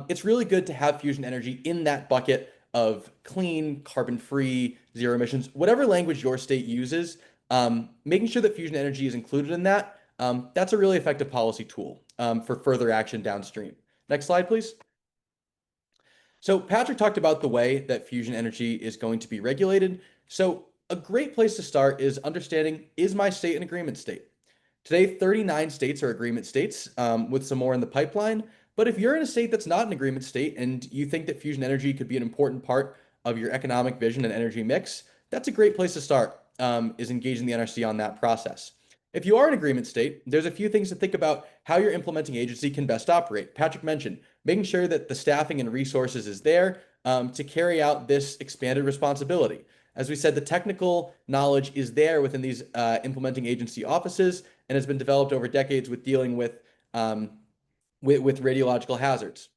Speaker 4: it's really good to have fusion energy in that bucket of clean, carbon-free, zero emissions, whatever language your state uses. Making sure that fusion energy is included in that, that's a really effective policy tool for further action downstream. Next slide, please. So Patrick talked about the way that fusion energy is going to be regulated. So a great place to start is understanding, is my state an agreement state? Today, 39 states are agreement states, with some more in the pipeline. But if you're in a state that's not an agreement state and you think that fusion energy could be an important part of your economic vision and energy mix, that's a great place to start, is engaging the NRC on that process. If you are an agreement state, there's a few things to think about how your implementing agency can best operate. Patrick mentioned making sure that the staffing and resources is there to carry out this expanded responsibility. As we said, the technical knowledge is there within these implementing agency offices and has been developed over decades with dealing with radiological hazards.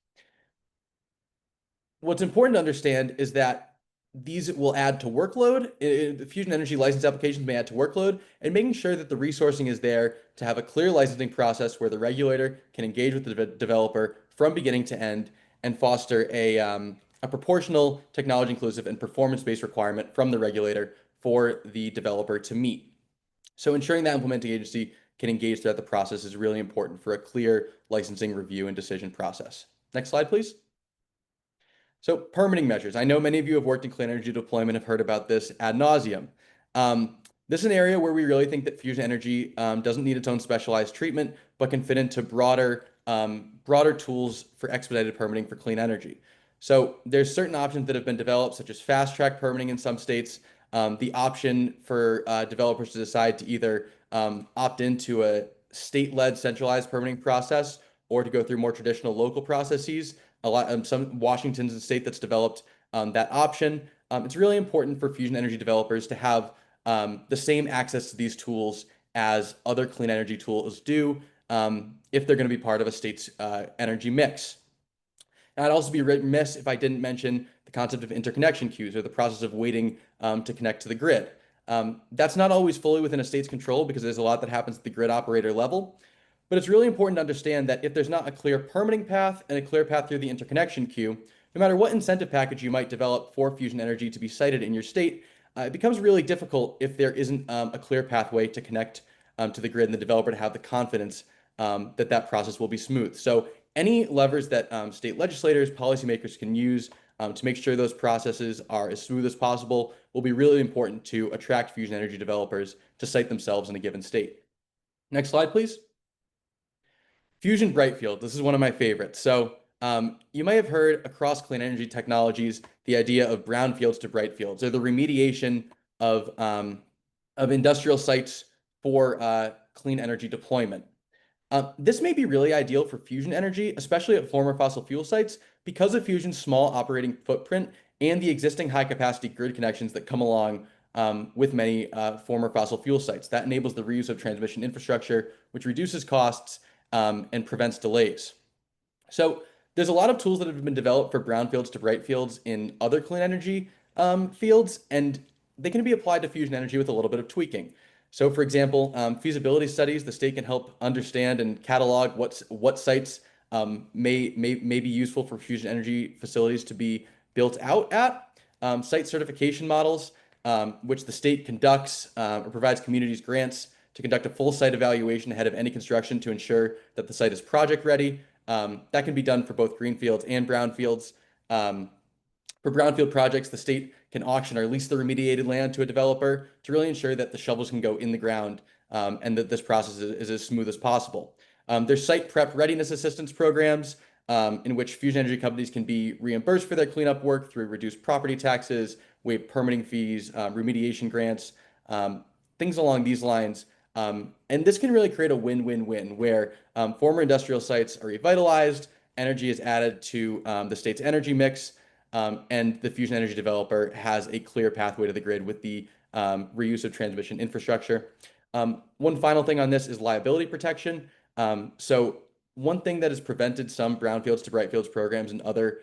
Speaker 4: What's important to understand is that these will add to workload. The fusion energy license applications may add to workload, and making sure that the resourcing is there to have a clear licensing process where the regulator can engage with the developer from beginning to end and foster a proportional, technology inclusive, and performance-based requirement from the regulator for the developer to meet. So ensuring that implementing agency can engage throughout the process is really important for a clear licensing review and decision process. Next slide, please. So permitting measures. I know many of you have worked in clean energy deployment, have heard about this ad nauseum. This is an area where we really think that fusion energy doesn't need its own specialized treatment, but can fit into broader tools for expedited permitting for clean energy. So there's certain options that have been developed, such as fast track permitting in some states, the option for developers to decide to either opt into a state-led centralized permitting process or to go through more traditional local processes. Some Washington's a state that's developed that option. It's really important for fusion energy developers to have the same access to these tools as other clean energy tools do if they're going to be part of a state's energy mix. And I'd also be remiss if I didn't mention the concept of interconnection queues, or the process of waiting to connect to the grid. That's not always fully within a state's control because there's a lot that happens at the grid operator level. But it's really important to understand that if there's not a clear permitting path and a clear path through the interconnection queue, no matter what incentive package you might develop for fusion energy to be sited in your state, it becomes really difficult if there isn't a clear pathway to connect to the grid and the developer to have the confidence that that process will be smooth. So any levers that state legislators, policymakers can use to make sure those processes are as smooth as possible will be really important to attract fusion energy developers to site themselves in a given state. Next slide, please. Fusion Brightfield. This is one of my favorites. So you may have heard across clean energy technologies the idea of brownfields to brightfields, or the remediation of industrial sites for clean energy deployment. This may be really ideal for fusion energy, especially at former fossil fuel sites, because of fusion's small operating footprint and the existing high-capacity grid connections that come along with many former fossil fuel sites. That enables the reuse of transmission infrastructure, which reduces costs and prevents delays. So there's a lot of tools that have been developed for brownfields to brightfields in other clean energy fields, and they can be applied to fusion energy with a little bit of tweaking. So, for example, feasibility studies, the state can help understand and catalog what sites may be useful for fusion energy facilities to be built out at. Site certification models, which the state conducts or provides communities grants to conduct a full site evaluation ahead of any construction to ensure that the site is project ready. That can be done for both greenfields and brownfields. For brownfield projects, the state can auction or lease the remediated land to a developer to really ensure that the shovels can go in the ground and that this process is as smooth as possible. There's site prep readiness assistance programs in which fusion energy companies can be reimbursed for their cleanup work through reduced property taxes, waived permitting fees, remediation grants, things along these lines. And this can really create a win-win-win where former industrial sites are revitalized, energy is added to the state's energy mix, and the fusion energy developer has a clear pathway to the grid with the reuse of transmission infrastructure. One final thing on this is liability protection. So one thing that has prevented some brownfields to brightfields programs and other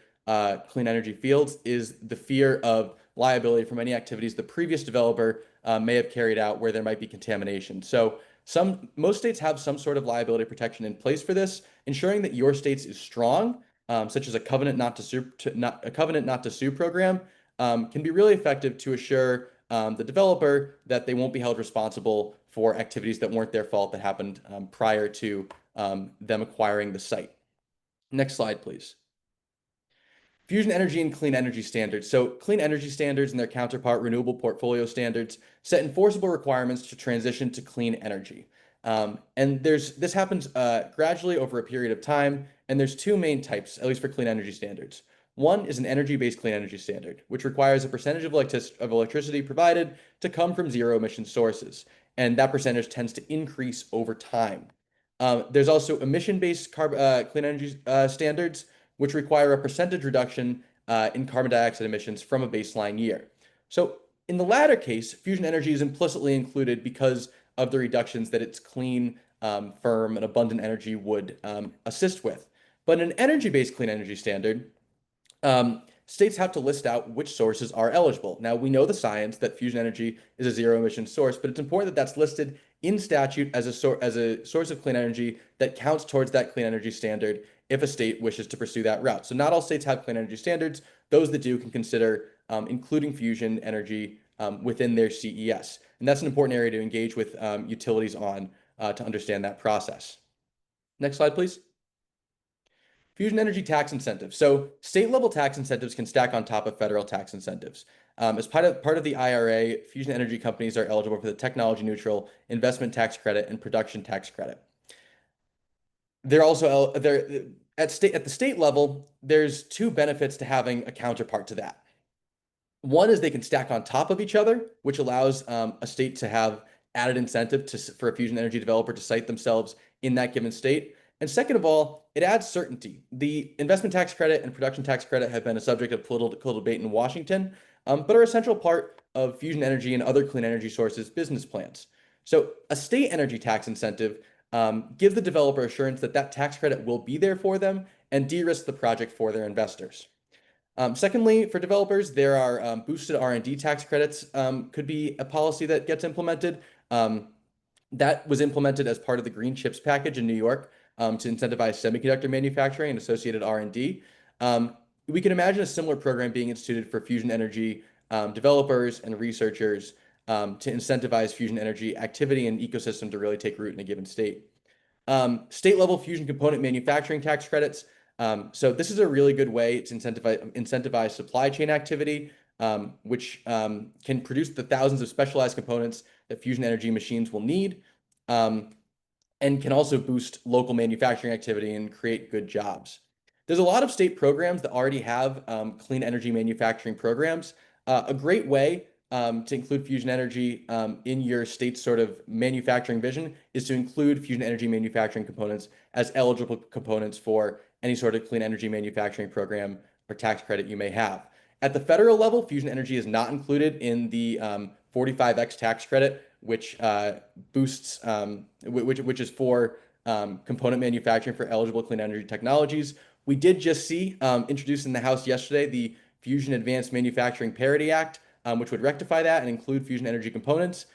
Speaker 4: clean energy fields is the fear of liability from any activities the previous developer may have carried out where there might be contamination. So most states have some sort of liability protection in place for this, ensuring that your state's is strong, such as a covenant not to sue program, can be really effective to assure the developer that they won't be held responsible for activities that weren't their fault that happened prior to them acquiring the site. Next slide, please. Fusion energy and clean energy standards. So clean energy standards and their counterpart, renewable portfolio standards, set enforceable requirements to transition to clean energy. And this happens gradually over a period of time, and there's two main types, at least for clean energy standards. One is an energy-based clean energy standard, which requires a percentage of electricity provided to come from zero emission sources, and that percentage tends to increase over time. There's also emission-based clean energy standards, which require a percentage reduction in carbon dioxide emissions from a baseline year. So in the latter case, fusion energy is implicitly included because of the reductions that its clean, firm, and abundant energy would assist with. But in an energy-based clean energy standard, states have to list out which sources are eligible. Now, we know the science that fusion energy is a zero emission source, but it's important that that's listed in statute as a source of clean energy that counts towards that clean energy standard if a state wishes to pursue that route. So not all states have clean energy standards. Those that do can consider including fusion energy within their CES. And that's an important area to engage with utilities on to understand that process. Next slide, please. Fusion energy tax incentives. So state level tax incentives can stack on top of federal tax incentives. As part of the IRA, fusion energy companies are eligible for the technology neutral investment tax credit and production tax credit. They're also at the state level, there's two benefits to having a counterpart to that. One is they can stack on top of each other, which allows a state to have added incentive for a fusion energy developer to site themselves in that given state. And second of all, it adds certainty. The investment tax credit and production tax credit have been a subject of political debate in Washington, but are a central part of fusion energy and other clean energy sources business plans. So a state energy tax incentive gives the developer assurance that that tax credit will be there for them and de-risk the project for their investors. Secondly, for developers, there are boosted R&D tax credits could be a policy that gets implemented. That was implemented as part of the Green Chips package in New York to incentivize semiconductor manufacturing and associated R&D. We can imagine a similar program being instituted for fusion energy developers and researchers to incentivize fusion energy activity and ecosystem to really take root in a given state. State level fusion component manufacturing tax credits. So this is a really good way to incentivize supply chain activity, which can produce the thousands of specialized components that fusion energy machines will need, and can also boost local manufacturing activity and create good jobs. There's a lot of state programs that already have clean energy manufacturing programs. A great way to include fusion energy in your state's sort of manufacturing vision is to include fusion energy manufacturing components as eligible components for any sort of clean energy manufacturing program or tax credit you may have. At the federal level, fusion energy is not included in the 45X tax credit, which boosts, which is for component manufacturing for eligible clean energy technologies. We did just see introduced in the House yesterday the Fusion Advanced Manufacturing Parity Act, which would rectify that and include fusion energy components.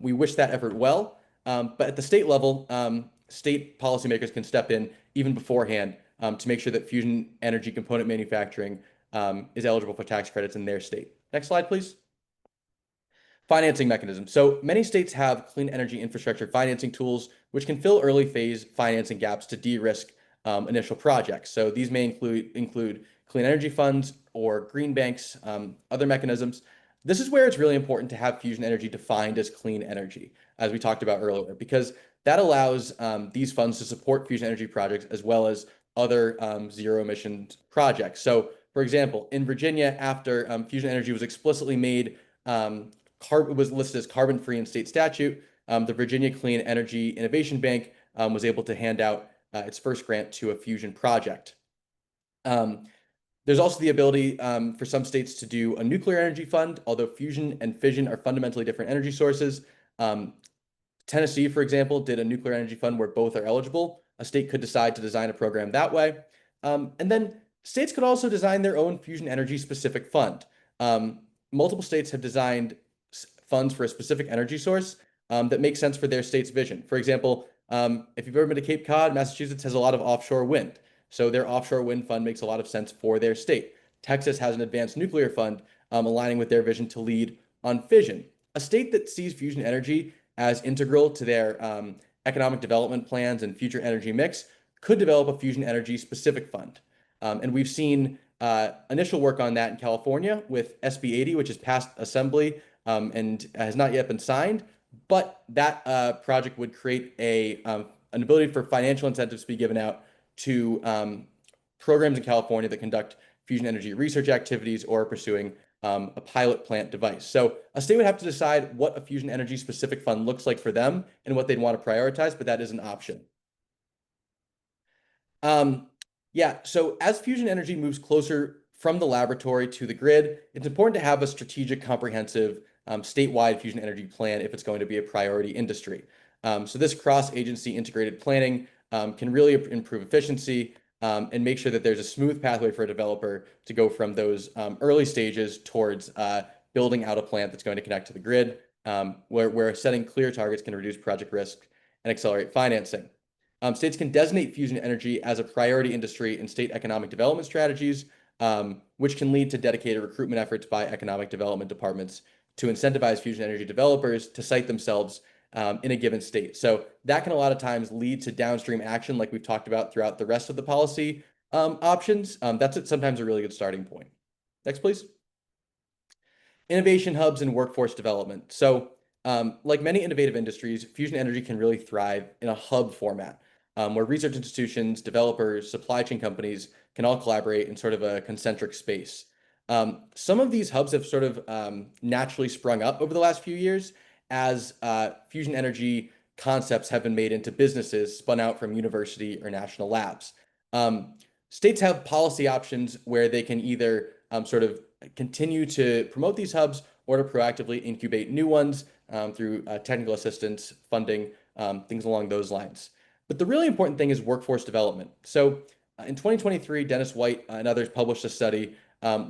Speaker 4: We wish that effort well, but at the state level, state policymakers can step in even beforehand to make sure that fusion energy component manufacturing is eligible for tax credits in their state. Next slide, please. Financing mechanisms. So many states have clean energy infrastructure financing tools, which can fill early phase financing gaps to de-risk initial projects. So these may include clean energy funds or green banks, other mechanisms. This is where it's really important to have fusion energy defined as clean energy, as we talked about earlier, because that allows these funds to support fusion energy projects as well as other zero emissions projects. So, for example, in Virginia, after fusion energy was explicitly made was listed as carbon-free in state statute, the Virginia Clean Energy Innovation Bank was able to hand out its first grant to a fusion project. There's also the ability for some states to do a nuclear energy fund, although fusion and fission are fundamentally different energy sources. Tennessee, for example, did a nuclear energy fund where both are eligible. A state could decide to design a program that way. And then states could also design their own fusion energy specific fund. Multiple states have designed funds for a specific energy source that makes sense for their state's vision. For example, if you've ever been to Cape Cod, Massachusetts has a lot of offshore wind. So their offshore wind fund makes a lot of sense for their state. Texas has an advanced nuclear fund aligning with their vision to lead on fission. A state that sees fusion energy as integral to their economic development plans and future energy mix could develop a fusion energy specific fund. And we've seen initial work on that in California with SB 80, which has passed Assembly and has not yet been signed. But that project would create an ability for financial incentives to be given out to programs in California that conduct fusion energy research activities or pursuing a pilot plant device. So a state would have to decide what a fusion energy specific fund looks like for them and what they'd want to prioritize, but that is an option. Yeah, so as fusion energy moves closer from the laboratory to the grid, it's important to have a strategic, comprehensive, statewide fusion energy plan if it's going to be a priority industry. So this cross-agency integrated planning can really improve efficiency and make sure that there's a smooth pathway for a developer to go from those early stages towards building out a plant that's going to connect to the grid, where setting clear targets can reduce project risk and accelerate financing. States can designate fusion energy as a priority industry in state economic development strategies, which can lead to dedicated recruitment efforts by economic development departments to incentivize fusion energy developers to site themselves in a given state. So that can a lot of times lead to downstream action like we've talked about throughout the rest of the policy options. That's sometimes a really good starting point. Next, please. Innovation hubs and workforce development. So like many innovative industries, fusion energy can really thrive in a hub format where research institutions, developers, supply chain companies can all collaborate in sort of a concentric space. Some of these hubs have sort of naturally sprung up over the last few years as fusion energy concepts have been made into businesses spun out from university or national labs. States have policy options where they can either sort of continue to promote these hubs or to proactively incubate new ones through technical assistance, funding, things along those lines. But the really important thing is workforce development. So in 2023, Dennis White and others published a study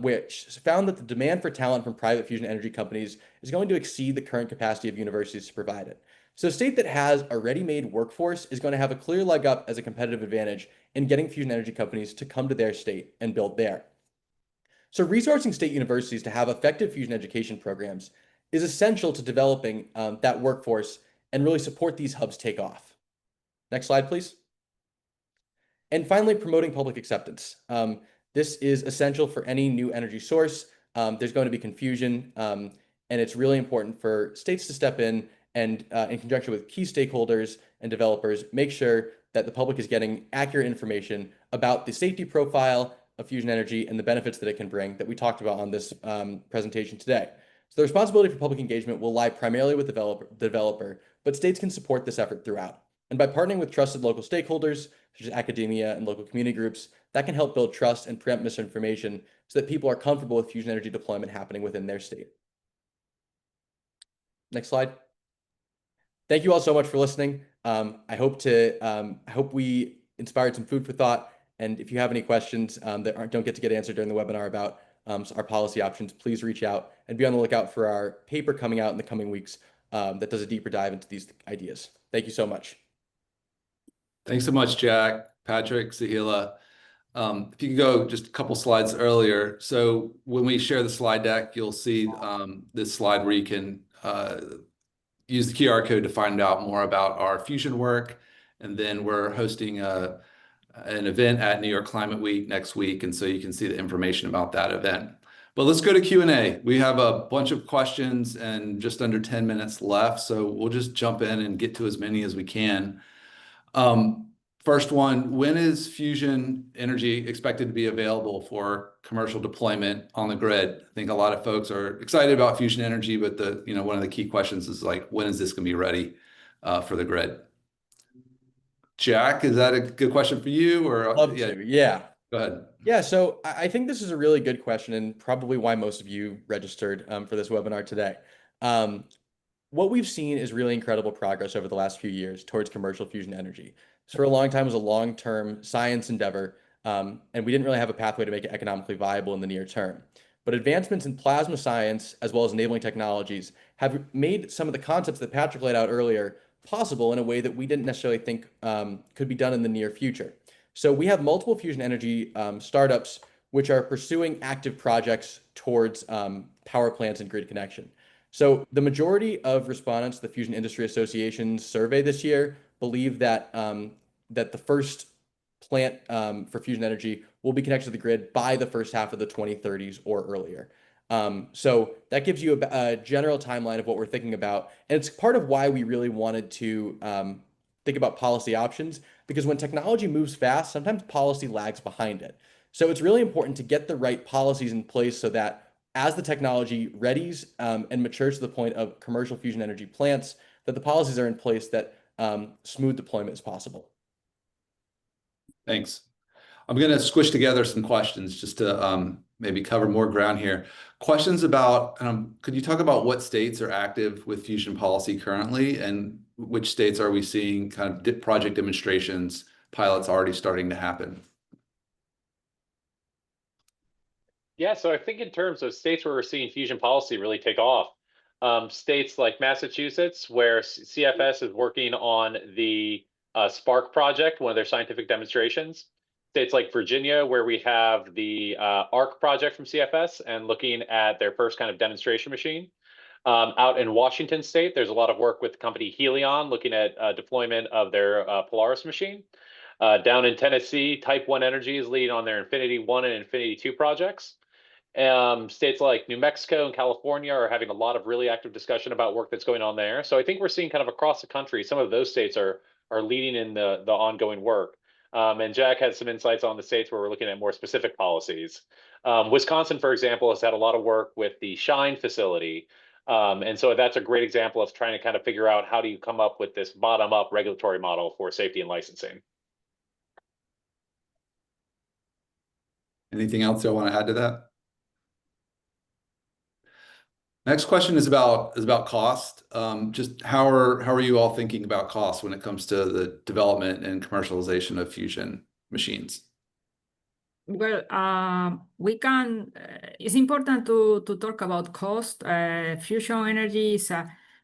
Speaker 4: which found that the demand for talent from private fusion energy companies is going to exceed the current capacity of universities to provide it. So a state that has a ready-made workforce is going to have a clear leg up as a competitive advantage in getting fusion energy companies to come to their state and build there. So resourcing state universities to have effective fusion education programs is essential to developing that workforce and really support these hubs take off. Next slide, please. And finally, promoting public acceptance. This is essential for any new energy source. There's going to be confusion, and it's really important for states to step in and, in conjunction with key stakeholders and developers, make sure that the public is getting accurate information about the safety profile of fusion energy and the benefits that it can bring that we talked about on this presentation today. So the responsibility for public engagement will lie primarily with the developer, but states can support this effort throughout. And by partnering with trusted local stakeholders, such as academia and local community groups, that can help build trust and preempt misinformation so that people are comfortable with fusion energy deployment happening within their state. Next slide. Thank you all so much for listening. I hope we inspired some food for thought. And if you have any questions that don't get to get answered during the webinar about our policy options, please reach out and be on the lookout for our paper coming out in the coming weeks that does a deeper dive into these ideas. Thank you so much.
Speaker 1: Thanks so much, Jack, Patrick, Sahila. If you could go just a couple slides earlier. So when we share the slide deck, you'll see this slide where you can use the QR code to find out more about our fusion work. And then we're hosting an event at New York Climate Week next week. And so you can see the information about that event. But let's go to Q&A. We have a bunch of questions and just under 10 minutes left. So we'll just jump in and get to as many as we can. First one, when is fusion energy expected to be available for commercial deployment on the grid? I think a lot of folks are excited about fusion energy, but one of the key questions is like, when is this going to be ready for the grid? Jack, is that a good question for you? Or
Speaker 4: Love to. Yeah.
Speaker 1: Go ahead.
Speaker 4: Yeah, so I think this is a really good question and probably why most of you registered for this webinar today. What we've seen is really incredible progress over the last few years towards commercial fusion energy. So for a long time, it was a long-term science endeavor, and we didn't really have a pathway to make it economically viable in the near term. But advancements in plasma science, as well as enabling technologies, have made some of the concepts that Patrick laid out earlier possible in a way that we didn't necessarily think could be done in the near future. So we have multiple fusion energy startups which are pursuing active projects towards power plants and grid connection. So the majority of respondents to the Fusion Industry Association's survey this year believe that that the first plant for fusion energy will be connected to the grid by the first half of the 2030s or earlier. So that gives you a general timeline of what we're thinking about. And it's part of why we really wanted to think about policy options, because when technology moves fast, sometimes policy lags behind it. So it's really important to get the right policies in place so that as the technology readies and matures to the point of commercial fusion energy plants, that the policies are in place that smooth deployment is possible.
Speaker 1: Thanks. I'm going to squish together some questions just to maybe cover more ground here. Questions about, could you talk about what states are active with fusion policy currently, and which states are we seeing kind of project demonstrations, pilots already starting to happen?
Speaker 3: Yeah, so I think in terms of states where we're seeing fusion policy really take off, states like Massachusetts, where CFS is working on the Spark project, one of their scientific demonstrations. States like Virginia, where we have the ARC project from CFS and looking at their first kind of demonstration machine. Out in Washington State, there's a lot of work with the company Helion looking at deployment of their Polaris machine. Down in Tennessee, Type 1 Energy is leading on their Infinity 1 and Infinity 2 projects. States like New Mexico and California are having a lot of really active discussion about work that's going on there. So I think we're seeing kind of across the country, some of those states are leading in the ongoing work. And Jack had some insights on the states where we're looking at more specific policies. Wisconsin, for example, has had a lot of work with the Shine facility. And so that's a great example of trying to kind of figure out how do you come up with this bottom-up regulatory model for safety and licensing.
Speaker 1: Anything else I want to add to that? Next question is about cost. Just how are you all thinking about cost when it comes to the development and commercialization of fusion machines?
Speaker 2: Well, it's important to talk about cost. Fusion energy is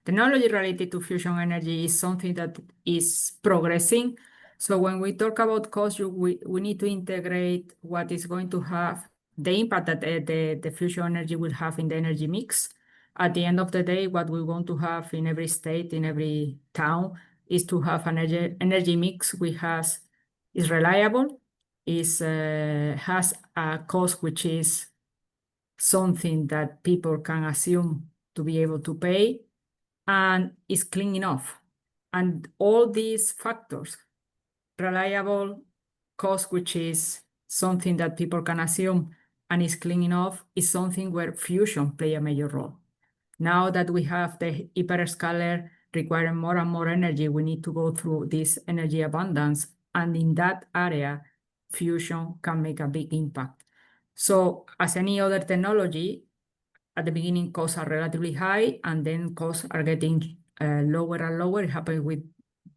Speaker 2: technology related to fusion energy is something that is progressing. So when we talk about cost, we need to integrate what is going to have the impact that the fusion energy will have in the energy mix. At the end of the day, what we want to have in every state, in every town, is to have an energy mix which is reliable, has a cost which is something that people can assume to be able to pay, and is clean enough. And all these factors, reliable, cost which is something that people can assume and is clean enough, is something where fusion play a major role. Now that we have the hyperscaler requiring more and more energy, we need to go through this energy abundance, and in that area, fusion can make a big impact. So as any other technology, at the beginning, costs are relatively high, and then costs are getting lower and lower. It happened with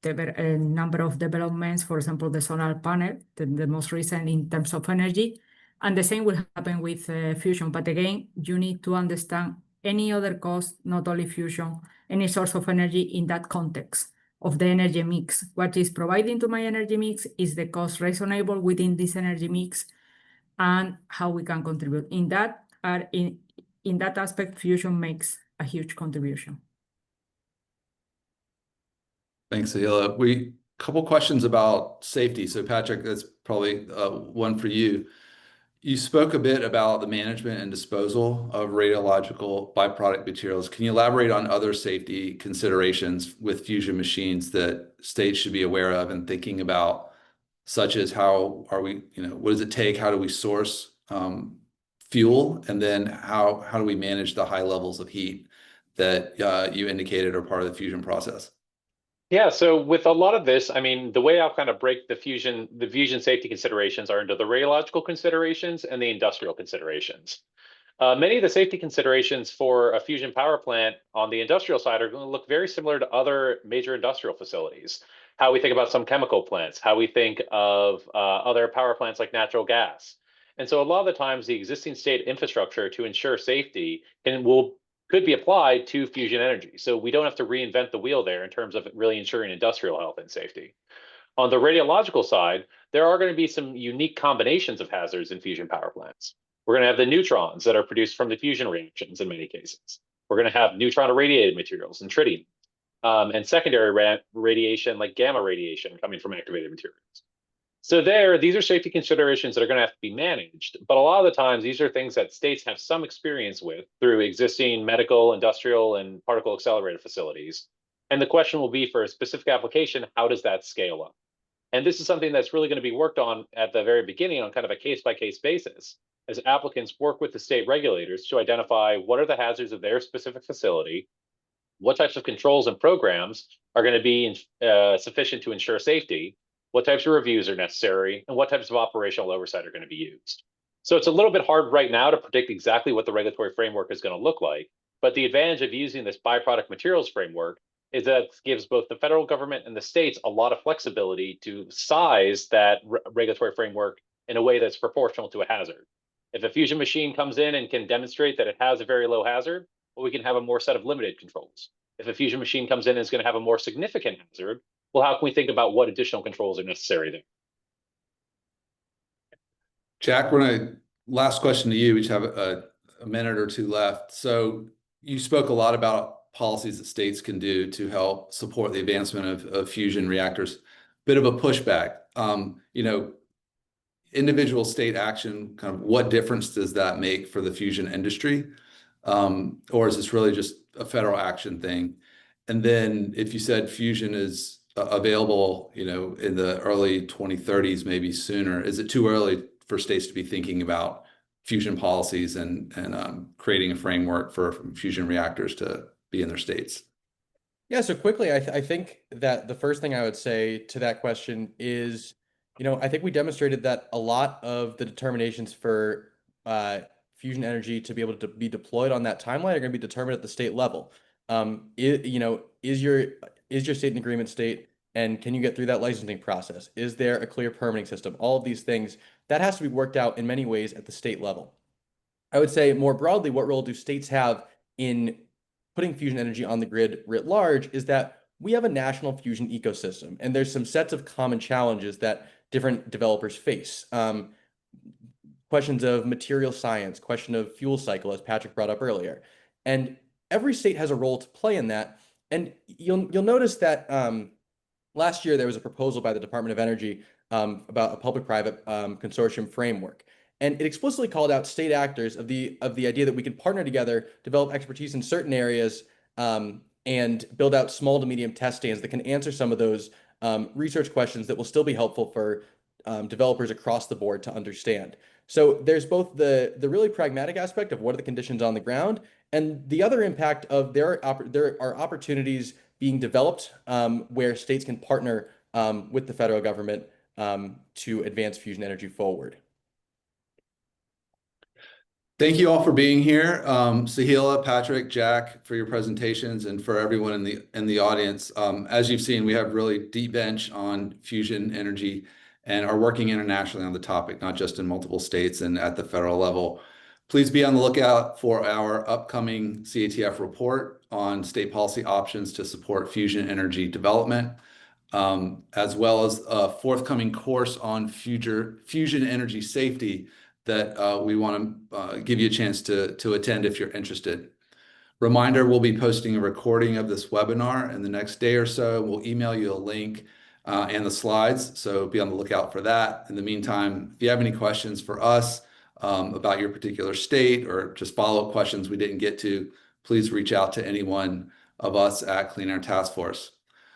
Speaker 2: the number of developments, for example, the solar panel, the most recent in terms of energy. And the same will happen with fusion. But again, you need to understand any other cost, not only fusion, any source of energy in that context of the energy mix. What is providing to my energy mix is the cost reasonable within this energy mix and how we can contribute. In that aspect, fusion makes a huge contribution.
Speaker 1: Thanks, Sahila. Couple questions about safety. So Patrick, that's probably one for you. You spoke a bit about the management and disposal of radiological byproduct materials. Can you elaborate on other safety considerations with fusion machines that states should be aware of and thinking about, such as how are we, what does it take? How do we source fuel? And then how do we manage the high levels of heat that you indicated are part of the fusion process?
Speaker 3: Yeah, so with a lot of this, I mean, the way I'll kind of break the fusion safety considerations are into the radiological considerations and the industrial considerations. Many of the safety considerations for a fusion power plant on the industrial side are going to look very similar to other major industrial facilities. How we think about some chemical plants, how we think of other power plants like natural gas. And so a lot of the times the existing state infrastructure to ensure safety could be applied to fusion energy. So we don't have to reinvent the wheel there in terms of really ensuring industrial health and safety. On the radiological side, there are going to be some unique combinations of hazards in fusion power plants. We're going to have the neutrons that are produced from the fusion reactions in many cases. We're going to have neutron irradiated materials and tritium, and secondary radiation like gamma radiation coming from activated materials. So these are safety considerations that are going to have to be managed. But a lot of the times, these are things that states have some experience with through existing medical, industrial, and particle accelerator facilities. And the question will be, for a specific application, how does that scale up? And this is something that's really going to be worked on at the very beginning on kind of a case-by-case basis, as applicants work with the state regulators to identify what are the hazards of their specific facility, what types of controls and programs are going to be sufficient to ensure safety, what types of reviews are necessary, and what types of operational oversight are going to be used. So it's a little bit hard right now to predict exactly what the regulatory framework is going to look like, but the advantage of using this byproduct materials framework is that it gives both the federal government and the states a lot of flexibility to size that regulatory framework in a way that's proportional to a hazard. If a fusion machine comes in and can demonstrate that it has a very low hazard, well, we can have a more set of limited controls. If a fusion machine comes in and is going to have a more significant hazard, well, how can we think about what additional controls are necessary there?
Speaker 1: Jack, last question to you. We just have a minute or two left. So you spoke a lot about policies that states can do to help support the advancement of fusion reactors. Bit of a pushback. Individual state action, kind of what difference does that make for the fusion industry? Or is this really just a federal action thing? And then if you said fusion is available, in the early 2030s, maybe sooner, is it too early for states to be thinking about fusion policies and creating a framework for fusion reactors to be in their states?
Speaker 4: Yeah, so quickly, I think that the first thing I would say to that question is, I think we demonstrated that a lot of the determinations for fusion energy to be able to be deployed on that timeline are going to be determined at the state level. Is your state an agreement state, and can you get through that licensing process? Is there a clear permitting system? All of these things, that has to be worked out in many ways at the state level. I would say more broadly, what role do states have in putting fusion energy on the grid writ large is that we have a national fusion ecosystem, and there's some sets of common challenges that different developers face. Questions of material science, question of fuel cycle, as Patrick brought up earlier. And every state has a role to play in that. And you'll notice that last year there was a proposal by the Department of Energy about a public-private consortium framework. And it explicitly called out state actors of the idea that we can partner together, develop expertise in certain areas, and build out small to medium test stands that can answer some of those research questions that will still be helpful for developers across the board to understand. So there's both the really pragmatic aspect of what are the conditions on the ground, and the other impact of there are opportunities being developed where states can partner with the federal government to advance fusion energy forward.
Speaker 1: Thank you all for being here. Sahila, Patrick, Jack, for your presentations, and for everyone in the audience. As you've seen, we have really deep bench on fusion energy and are working internationally on the topic, not just in multiple states and at the federal level. Please be on the lookout for our upcoming CATF report on state policy options to support fusion energy development, as well as a forthcoming course on fusion energy safety that we want to give you a chance to attend if you're interested. Reminder, we'll be posting a recording of this webinar in the next day or so. We'll email you a link and the slides, so be on the lookout for that. In the meantime, if you have any questions for us about your particular state or just follow-up questions we didn't get to, please reach out to any one of us at Clean Air Task Force.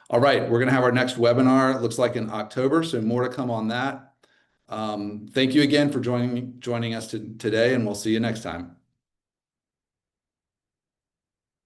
Speaker 1: All right, we're going to have our next webinar, it looks like in October, so more to come on that. Thank you again for joining us today, and we'll see you next time.